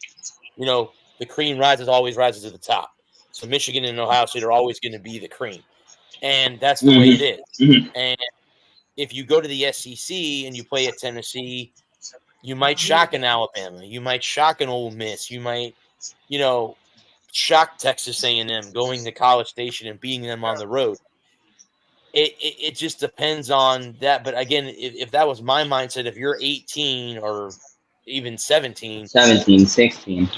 The cream always rises to the top. So Michigan and Ohio State are always going to be the cream, and that's the way it is. Mhm. And if you go to the SEC and you play at Tennessee, you might shock an Alabama, you might shock an Ole Miss, you might, shock Texas A&M going to College Station and beating them on the road. It just depends on that. But again, if that was my mindset, if you're 18 or even 17, 16,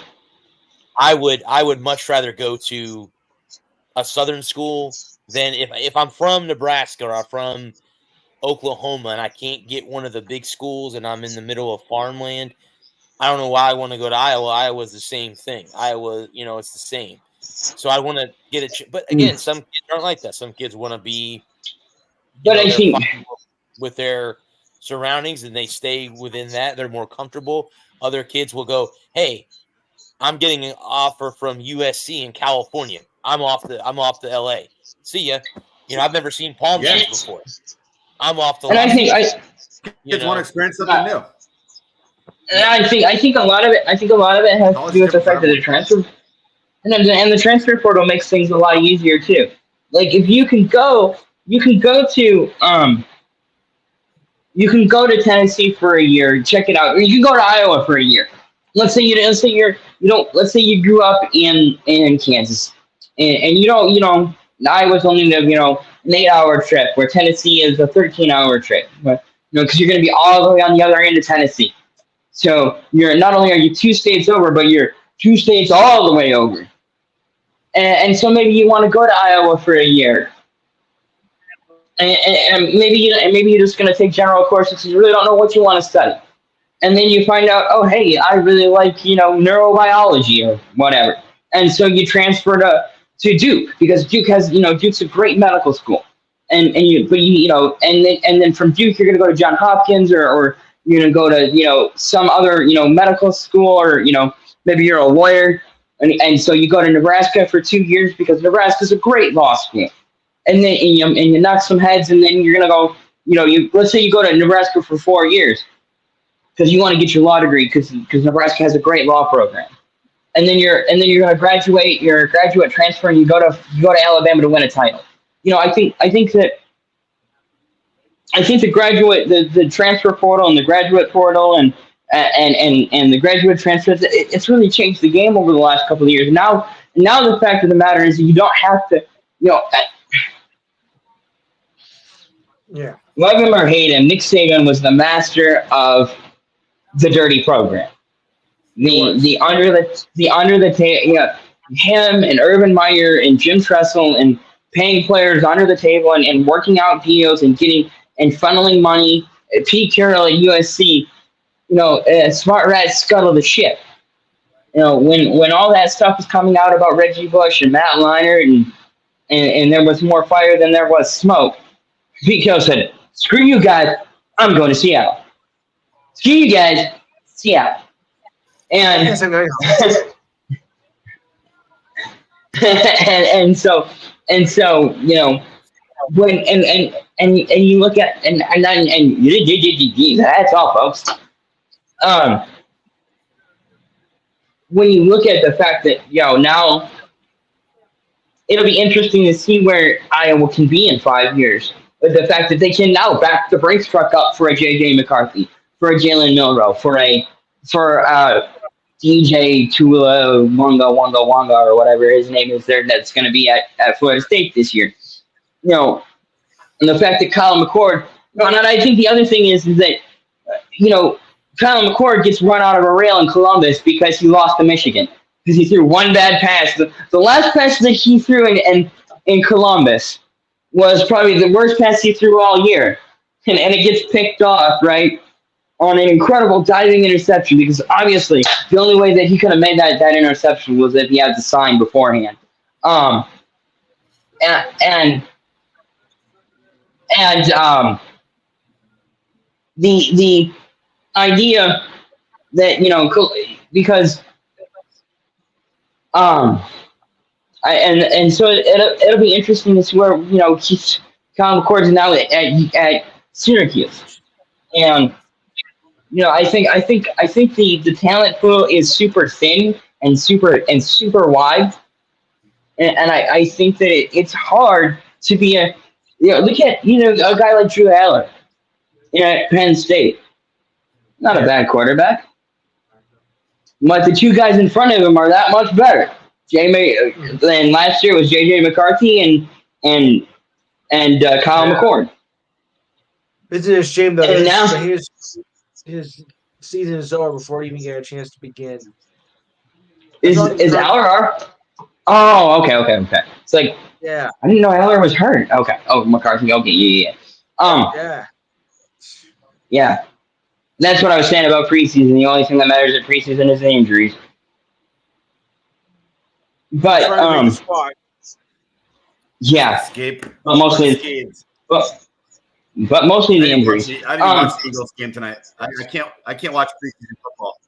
I would much rather go to a Southern school than if I'm from Nebraska or I'm from Oklahoma and I can't get one of the big schools and I'm in the middle of farmland. I don't know why I want to go to Iowa. Iowa's the same thing. Iowa, it's the same. So I want to get a but again, some kids aren't like that. Some kids want to be I think with their surroundings and they stay within that. They're more comfortable. Other kids will go, hey, I'm getting an offer from USC in California. I'm off to LA. See ya. I've never seen palm trees before. I'm off to. And I think kids want to experience something new. And I think a lot of it has to do with the fact that the transfer and the transfer portal makes things a lot easier too. Like if you can go to Tennessee for a year, check it out. Or you can go to Iowa for a year. Let's say you grew up in Kansas, and Iowa's only an 8-hour trip, where Tennessee is a 13-hour trip. But, because you're going to be all the way on the other end of Tennessee. So you're not only are you 2 states over, but you're 2 states all the way over. And so maybe you want to go to Iowa for a year. And maybe you're just going to take general courses because you really don't know what you want to study. And then you find out, oh, hey, I really like, neurobiology or whatever. And so you transfer to Duke, because Duke has, Duke's a great medical school. And then from Duke, you're going to go to Johns Hopkins or you're going to go to, some other, medical school, or, maybe you're a lawyer. And so you go to Nebraska for 2 years because Nebraska's a great law school. And then you knock some heads, and then you're going to go, let's say you go to Nebraska for 4 years because you want to get your law degree because Nebraska has a great law program. And then you're going to graduate, you're a graduate transfer, and you go to Alabama to win a title. I think the transfer portal and the graduate portal and the graduate transfers, it's really changed the game over the last couple of years. Now the fact of the matter is that you don't have to, Yeah. love him or hate him, Nick Saban was the master of the dirty program. The under the table, him and Urban Meyer and Jim Tressel and paying players under the table and working out deals and funneling money. Pete Carroll at USC, smart rats scuttle the ship. When all that stuff was coming out about Reggie Bush and Matt Leinart and there was more fire than there was smoke, Pete Carroll said, "Screw you guys, I'm going to Seattle. Screw you guys, Seattle." And and so when you look at and that's all, folks. When you look at the fact that now it'll be interesting to see where Iowa can be in 5 years. But the fact that they can now back the Brinks truck up for a JJ McCarthy, for a Jalen Milroe, for DJ Tula Wanga or whatever his name is there, that's going to be at Florida State this year. And the fact that Kyle McCord, and I think the other thing is that Kyle McCord gets run out of a rail in Columbus because he lost to Michigan because he threw one bad pass. The last pass that he threw in Columbus was probably the worst pass he threw all year, and it gets picked off right on an incredible diving interception, because obviously the only way that he could have made that interception was if he had the sign beforehand. The idea that because so it'll be interesting to see where Kyle McCord's now at Syracuse, and I think the talent pool is super thin and super wide, and I think that it's hard to be look at a guy like Drew Aller at Penn State, not a bad quarterback, but the 2 guys in front of him are that much better. And last year was JJ McCarthy and Kyle McCord. Isn't it a shame though? And now his season is over before he even get a chance to begin. Is Aller? Oh, okay. It's like, yeah, I didn't know Aller was hurt. Okay. Oh, McCarthy. Okay, yeah. Yeah. That's what I was saying about preseason. The only thing that matters at preseason is the injuries. But yeah, Escape. but mostly the injuries. I didn't watch the Eagles game tonight. I can't watch preseason football.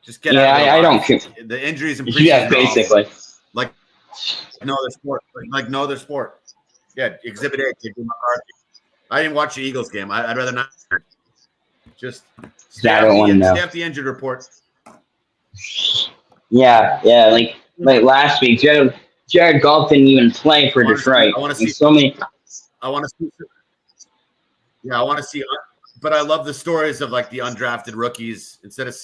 Just get out. I don't care. The injuries in preseason. Yeah, basically. Like no other sport. Like no other sport. Yeah, Exhibit A, JJ McCarthy. I didn't watch the Eagles game. I'd rather not. Just stay off the injured report. Yeah, like last week, Jared Goff didn't even play for Detroit. I want to see so many. I want to see. Yeah, I want to see. But I love the stories of like the undrafted rookies. Instead of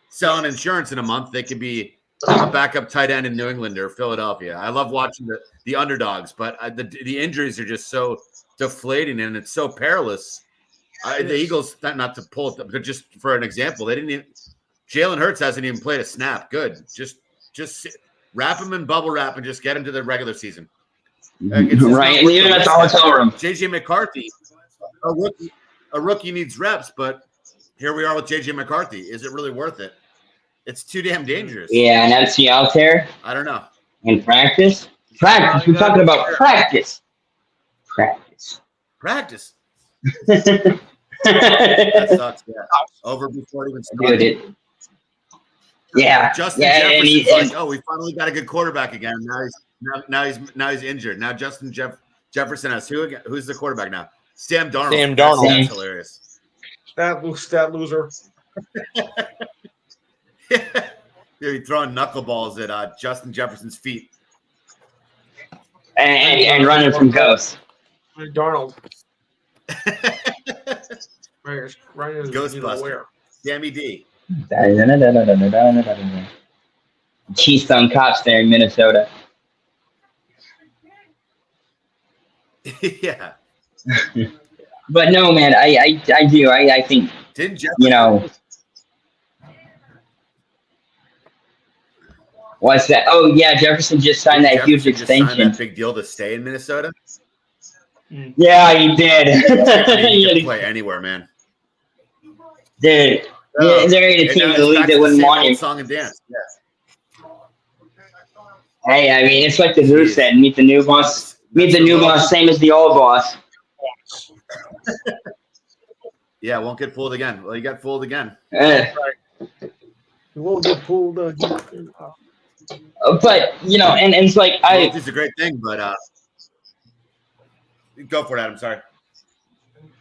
selling insurance in a month, they could be a backup tight end in New England or Philadelphia. I love watching the underdogs, but the injuries are just so deflating and it's so perilous. The Eagles, not to pull it, but just for an example, they didn't even. Jalen Hurts hasn't even played a snap. Good, just wrap him in bubble wrap and just get him to the regular season. Right, and even at the hotel room. JJ McCarthy, a rookie needs reps, but here we are with JJ McCarthy. Is it really worth it? It's too damn dangerous. Yeah, and MCL tear. I don't know. In practice. We're talking about practice. Practice. That sucks. Yeah. Over before it even started. Dude, yeah. Justin Jefferson's like, oh, we finally got a good quarterback again. Now he's injured. Now Justin Jefferson has who again? Who's the quarterback now? Sam Darnold. That's hilarious. That loser. You're throwing knuckleballs at Justin Jefferson's feet. And running from ghosts. Darnold. Ryan is Ghostbuster. Sammy D. Keystone Cops there in Minnesota. Yeah. But no, man, I do. I think, Didn't Jefferson, you know. What's that? Oh, yeah, Jefferson just signed that huge extension. Signed that big deal to stay in Minnesota? Yeah, he did. He can play anywhere, man. Dude, yeah, they're in a team in the league that wouldn't want him. Song and dance. Yeah. Hey, I mean, it's like the Who said, meet the new boss. Meet the new boss, same as the old boss. Yeah, won't get fooled again. Well, you got fooled again. You won't get fooled again. But, you know, and it's like, It's a great thing, but go for it, Adam. Sorry.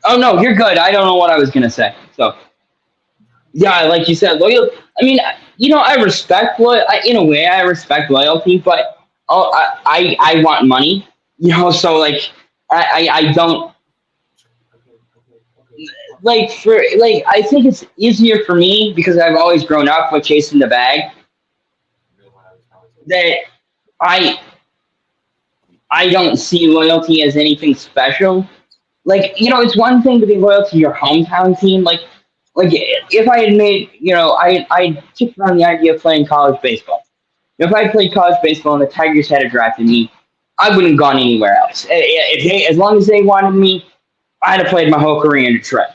Oh, no, you're good. I don't know what I was going to say. So, yeah, like you said, loyal. I mean, you know, I respect in a way, I respect loyalty, but I want money, you know, so like, I don't I think it's easier for me because I've always grown up with chasing the bag that I don't see loyalty as anything special. Like, you know, it's one thing to be loyal to your hometown team. Like if I had made, you know, I kicked around the idea of playing college baseball. If I played college baseball and the Tigers had drafted me, I wouldn't have gone anywhere else. As long as they wanted me, I'd have played my whole career in Detroit.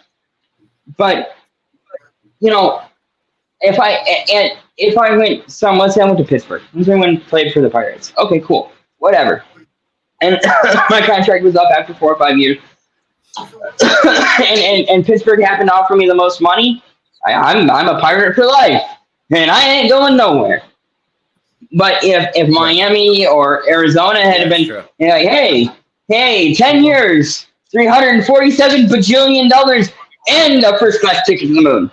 But, you know, if I went let's say I went to Pittsburgh. Let's say I went and played for the Pirates. Okay, cool. Whatever. And my contract was up after 4 or 5 years. and Pittsburgh happened to offer me the most money. I'm a Pirate for life. And I ain't going nowhere. But if Miami or Arizona had been like, hey, 10 years, $347 bajillion and a first class ticket to the moon.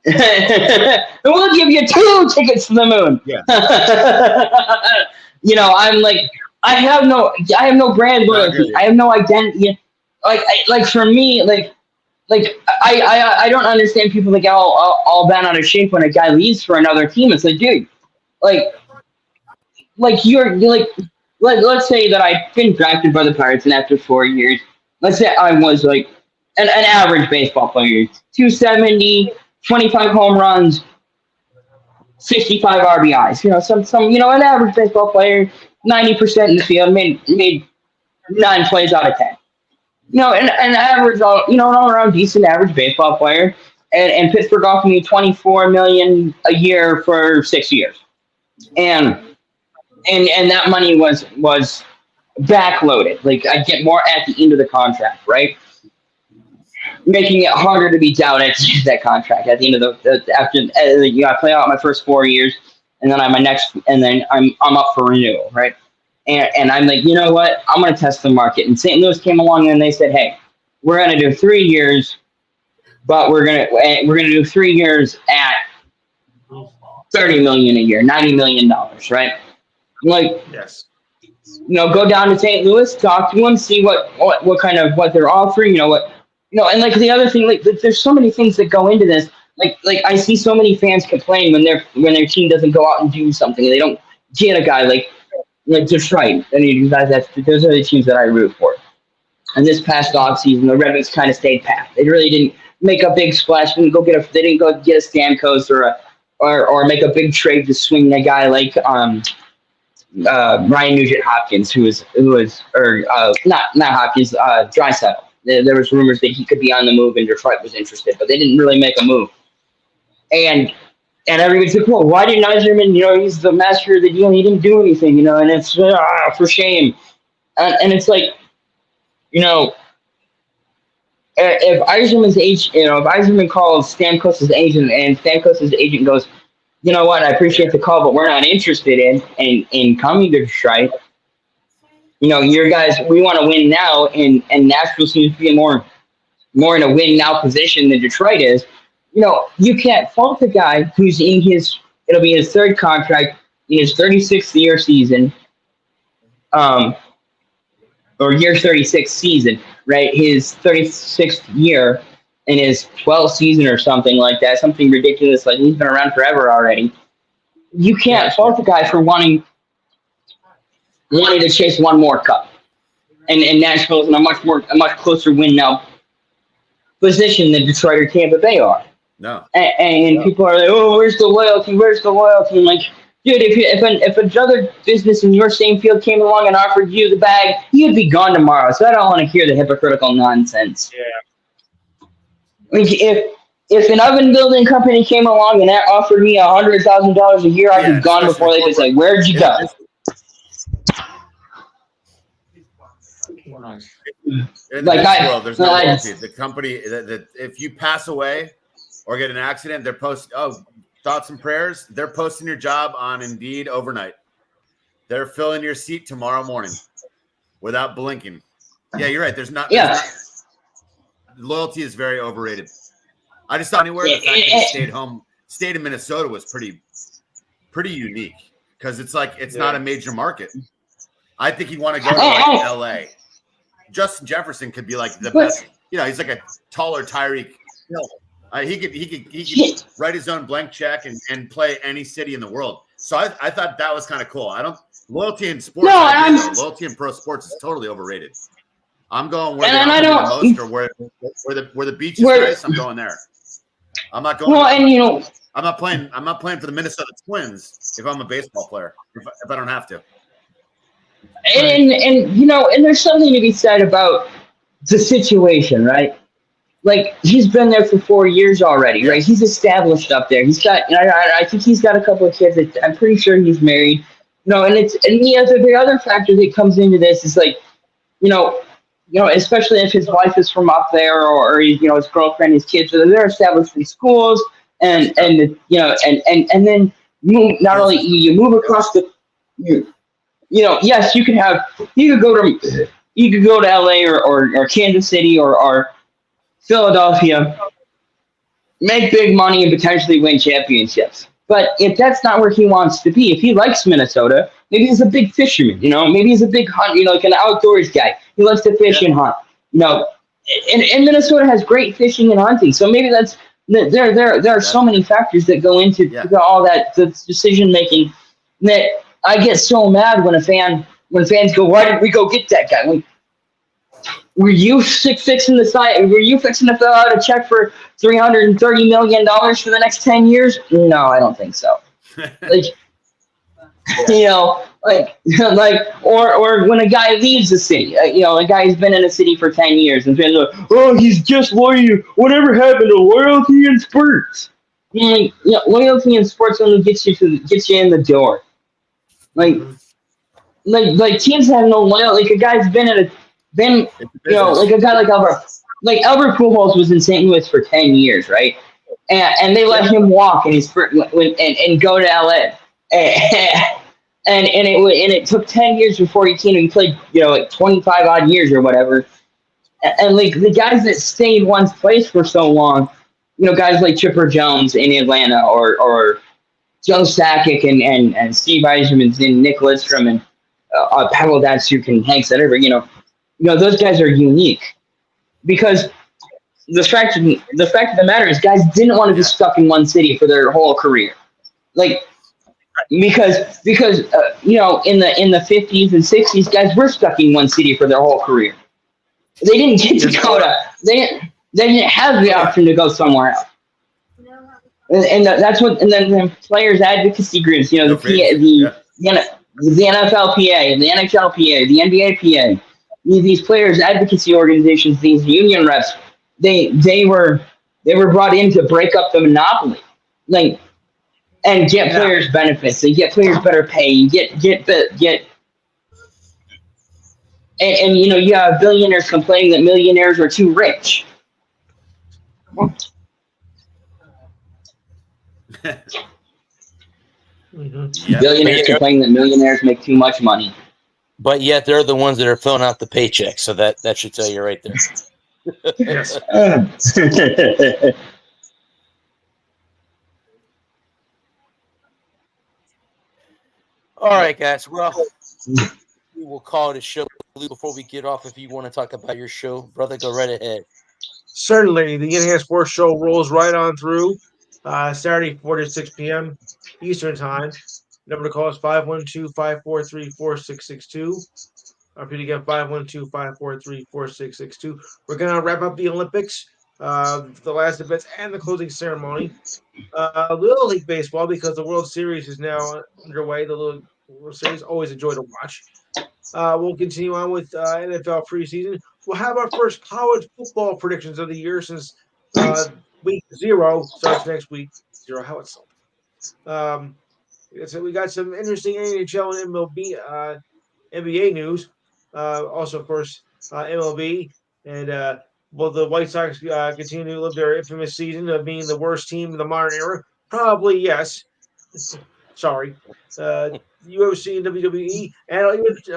And we'll give you 2 tickets to the moon. Yeah. You know, I'm like, I have no brand loyalty. I have no identity. Like for me, like I don't understand people that get all bent out of shape when a guy leaves for another team. It's like, dude, you're like, let's say that I've been drafted by the Pirates, and after 4 years, let's say I was like an average baseball player, 270, 25 home runs, 65 RBIs. You know, some you know, an average baseball player, 90% in the field, made 9 plays out of 10. You know, an average, you know, an all-around decent average baseball player, and Pittsburgh offered me $24 million a year for 6 years, and that money was backloaded. Like, I get more at the end of the contract, right? Making it harder to be down at that contract at the end of you got to play out my first 4 years, and then I'm up for renewal, right? And I'm like, you know what? I'm going to test the market. And St. Louis came along and they said, hey, we're going to do 3 years, but we're going to do 3 years at $30 million a year, $90 million, right? I'm like, yes. go down to St. Louis, talk to them, see what kind of what they're offering. And like the other thing, like there's so many things that go into this. Like I see so many fans complain when their team doesn't go out and do something. They don't get a guy like Detroit. I mean, those are the teams that I root for. And this past offseason, the Red Wings kind of stayed pat. They really didn't make a big splash. They didn't go get a Stamkos or make a big trade to swing a guy like Ryan Nugent-Hopkins, who was not Hopkins, Draisaitl. There was rumors that he could be on the move and Detroit was interested, but they didn't really make a move. And everybody's like, well, why didn't Yzerman, he's the master of the deal, he didn't do anything, and it's for shame. And it's like, if Yzerman's agent, if Yzerman calls Stamkos' agent and Stamkos' agent goes, you know what, I appreciate the call, but we're not interested in coming to Detroit. Your guys, we want to win now, and Nashville seems to be more in a win now position than Detroit is. You can't fault the guy who's it'll be his third contract in his 36th year season, or year 36 season, right? His 36th year in his 12th season or something like that, something ridiculous, like he's been around forever already. You can't fault the guy for wanting to chase one more cup. And Nashville's in a much closer win now position than Detroit or Tampa Bay are. No. And people are like, oh, where's the loyalty? Where's the loyalty? And like, dude, if another business in your same field came along and offered you the bag, you'd be gone tomorrow. So I don't want to hear the hypocritical nonsense. Yeah. Like if an oven building company came along and that offered me $100,000 a year, I'd be gone before they could say, where'd you go? In this world, there's no loyalty. The company that if you pass away or get an accident, they're posting thoughts and prayers. They're posting your job on Indeed overnight. They're filling your seat tomorrow morning without blinking. Yeah, you're right. There's not loyalty is very overrated. I just thought anywhere the fact that he stayed in Minnesota was pretty unique because it's like it's not a major market. I think he'd want to go to like LA. Justin Jefferson could be like the best. He's like a taller Tyreek Hill. He could write his own blank check and play any city in the world. So I thought that was kind of cool. Loyalty in sports. Loyalty in pro sports is totally overrated. I'm going where the most or where the beach is nice. I'm going there. I'm not going. Well, I'm not playing for the Minnesota Twins if I'm a baseball player. If I don't have to. And there's something to be said about the situation, right? Like he's been there for 4 years already, right? He's established up there. He's got, I think he's got a couple of kids. I'm pretty sure he's married. The other factor that comes into this is like, especially if his wife is from up there or his girlfriend, his kids, they're established in schools, and then not only you move across yes, you could go to LA or Kansas City or Philadelphia, make big money and potentially win championships. But if that's not where he wants to be, if he likes Minnesota, maybe he's a big fisherman, maybe he's a big hunt, like an outdoors guy. He loves to fish and hunt, and Minnesota has great fishing and hunting. So maybe there are so many factors that go into all that the decision making that I get so mad when fans go, why did we go get that guy? Were you fixing the site? Were you fixing to fill out a check for $330 million for the next 10 years? No, I don't think so. Or when a guy leaves the city, a guy who's been in a city for 10 years and fans are like, oh, he's just loyal. Whatever happened to loyalty in sports? Loyalty in sports only gets you in the door. Like teams have no loyalty. Like a guy's like a guy like Albert Pujols was in St. Louis for 10 years, right? And they let him walk and go to LA. And it took 10 years before he came. He played, 25 odd years or whatever. And like the guys that stayed one place for so long, guys like Chipper Jones in Atlanta or Joe Sakic and Steve Yzerman and Nick Lidstrom Pavel Datsyuk and Hank Zetterberg, those guys are unique because the fact of the matter is guys didn't want to be stuck in one city for their whole career. Like, because in the 50s and 60s, guys were stuck in one city for their whole career. They didn't get to go to, they didn't have the option to go somewhere else. And that's what, and then the players' advocacy groups, the NFLPA, the NHLPA, the NBAPA, these players' advocacy organizations, these union reps, they were brought in to break up the monopoly, and get players benefits. They get players better pay. You and you have billionaires complaining that millionaires are too rich. Billionaires complain that millionaires make too much money. But yet they're the ones that are filling out the paycheck, so that should tell you right there. Yes. All right, guys. Well, we will call it a show. Before we get off, if you want to talk about your show, brother, go right ahead. Certainly. The Enhanced Sports Show rolls right on through. Saturday, 4 to 6 p.m. Eastern Time. Number to call is 512-543-4662. I'll repeat again, 512-543-4662. We're going to wrap up the Olympics, the last events, and the closing ceremony. Little League Baseball, because the World Series is now underway. The Little World Series, always enjoy to watch. We'll continue on with NFL preseason. We'll have our first college football predictions of the year since week 0 starts next week. 0, how it's so we got some interesting NHL and MLB, NBA news. Also, of course, MLB. And will the White Sox continue to live their infamous season of being the worst team in the modern era? Probably yes. Sorry. UFC and WWE, and I'll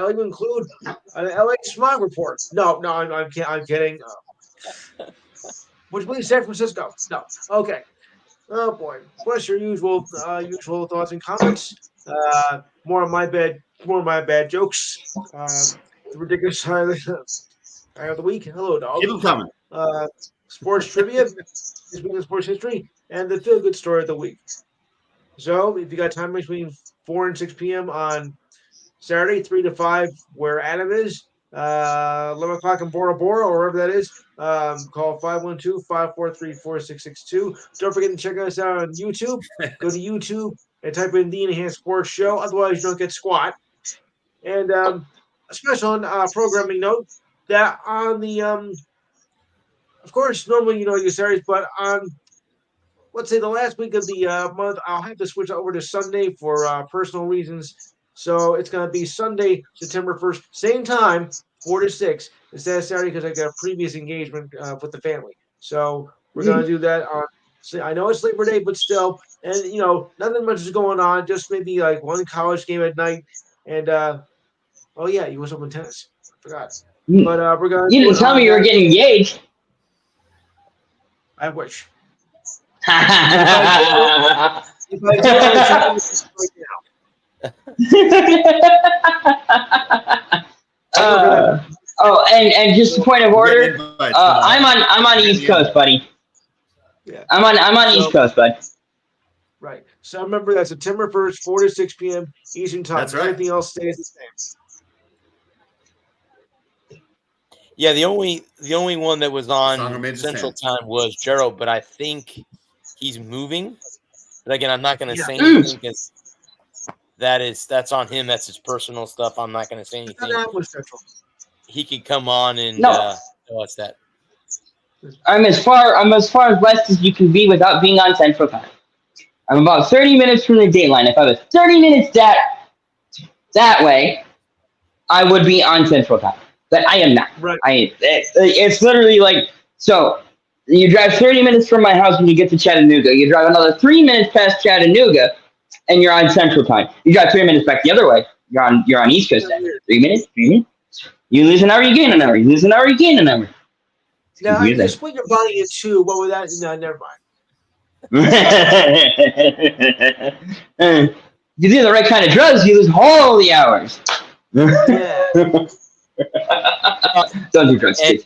even include an LA Smog report. No, I'm kidding. Would you believe San Francisco? No. Okay. Oh boy. What's your usual thoughts and comments? More of my bad jokes. The ridiculous side of the week. Hello, dog. Keep them coming. Sports trivia, this week in sports history, and the feel good story of the week. So, if you got time between 4 and 6 p.m. on Saturday, 3 to 5, where Adam is, 11 o'clock in Bora Bora, or wherever that is, call 512-543-4662. Don't forget to check us out on YouTube. Go to YouTube and type in The Enhanced Sports Show. Otherwise, you don't get squat. And a special programming note that on the, of course, normally you know your series, but on let's say the last week of the month, I'll have to switch over to Sunday for personal reasons. So it's going to be Sunday, September 1st, same time, 4 to 6, instead of Saturday because I got a previous engagement with the family. So we're going to do that on, I know it's Labor Day, but still, and nothing much is going on, just maybe like one college game at night. And, oh yeah, US Open tennis. I forgot. But we're going to. You didn't tell me you were getting engaged. I wish. Oh, and just a point of order, I'm on East Coast, buddy. Yeah. I'm on East Coast, bud. Right. So remember that September 1st, 4 to 6 p.m. Eastern Time. That's right. Everything else stays the same. Yeah, the only one that was on Central Time was Gerald, but I think he's moving. But again, I'm not going to say anything because that's on him. That's his personal stuff. I'm not going to say anything. He could come on and tell us that. I'm as far west as you can be without being on Central Time. I'm about 30 minutes from the dayline. If I was 30 minutes that way, I would be on Central Time. But I am not. Right. It's literally like, so you drive 30 minutes from my house when you get to Chattanooga. You drive another 3 minutes past Chattanooga, and you're on Central Time. You drive 3 minutes back the other way. You're on East Coast time. 3 minutes. You lose an hour, you gain an hour. You lose an hour, you gain an hour. Now, if you split your body in two, what would that? No, never mind. You do the right kind of drugs, you lose all the hours. Yeah. Don't do drugs, And Steve.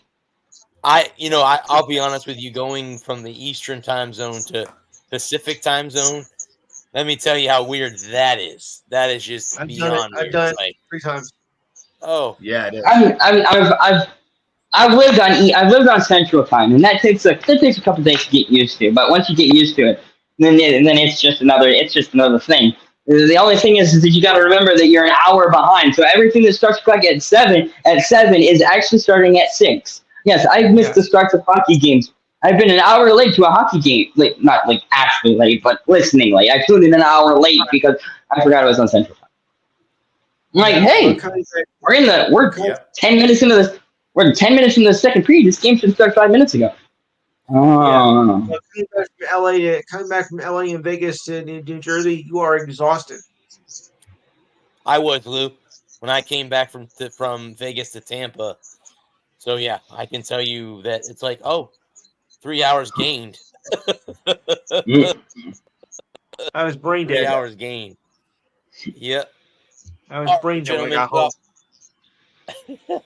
I'll be honest with you, going from the Eastern time zone to Pacific time zone, let me tell you how weird that is. That is just I've beyond done weird. it Like, 3 times. oh, Yeah, it is. I've lived on Central Time, and that takes a couple days to get used to. But once you get used to it, then it's just another thing. The only thing is that you got to remember that you're an hour behind. So everything that starts back at seven is actually starting at 6. Yes, I've missed the starts of hockey games. I've been an hour late to a hockey game. Like, not like actually late, but listening late. I tuned in an hour late because I forgot it was on Central Time. I'm like, hey, we're Yeah. 10 minutes into this. We're 10 minutes into the second period. This game should start 5 minutes ago. Oh. Coming back from LA and Vegas to New Jersey, you are exhausted. I was, Lou, when I came back from Vegas to Tampa. So yeah, I can tell you that it's like, 3 hours gained. I was brain 3 dead. hours gained. Yep. I was All right, brain dead when I gentlemen. got home.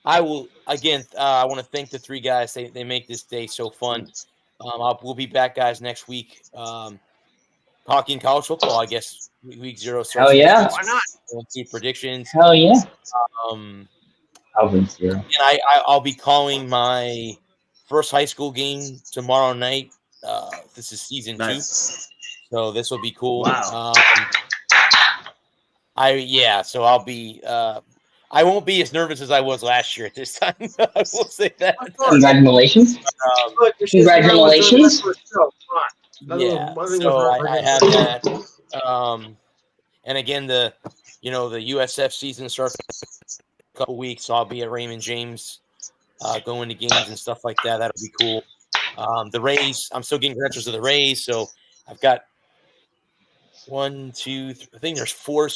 I will again. I want to thank the 3 guys. They make this day so fun. We'll be back, guys, next week. Talking college football. I guess week 0 starts. Hell yeah. Why not? We'll see predictions. Hell yeah. And I'll be calling my first high school game tomorrow night. This is season 2, so this will be cool. Wow. Oh. So I'll be. I won't be as nervous as I was last year at this time. I will say that. Congratulations. Look, Congratulations. Yeah, so I have that. And again, the USF season starts in a couple weeks, so I'll be at Raymond James, going to games and stuff like that. That'll be cool. The Rays, I'm still getting credentials to the Rays, so I've got 1, 2, 3, I think there's 4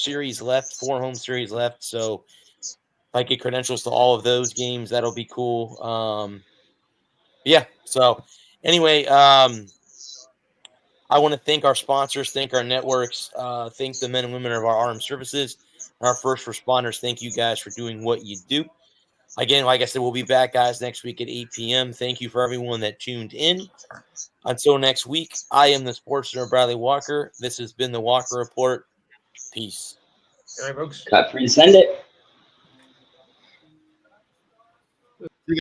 home series left. So if I get credentials to all of those games, that'll be cool. Yeah. So anyway, I want to thank our sponsors, thank our networks, thank the men and women of our armed services, our first responders. Thank you guys for doing what you do. Again, like I said, we'll be back, guys, next week at 8 p.m. Thank you for everyone that tuned in. Until next week, I am the Sports Center Bradley Walker. This has been the Walker Report. Peace. All right, folks. Cut free, send it.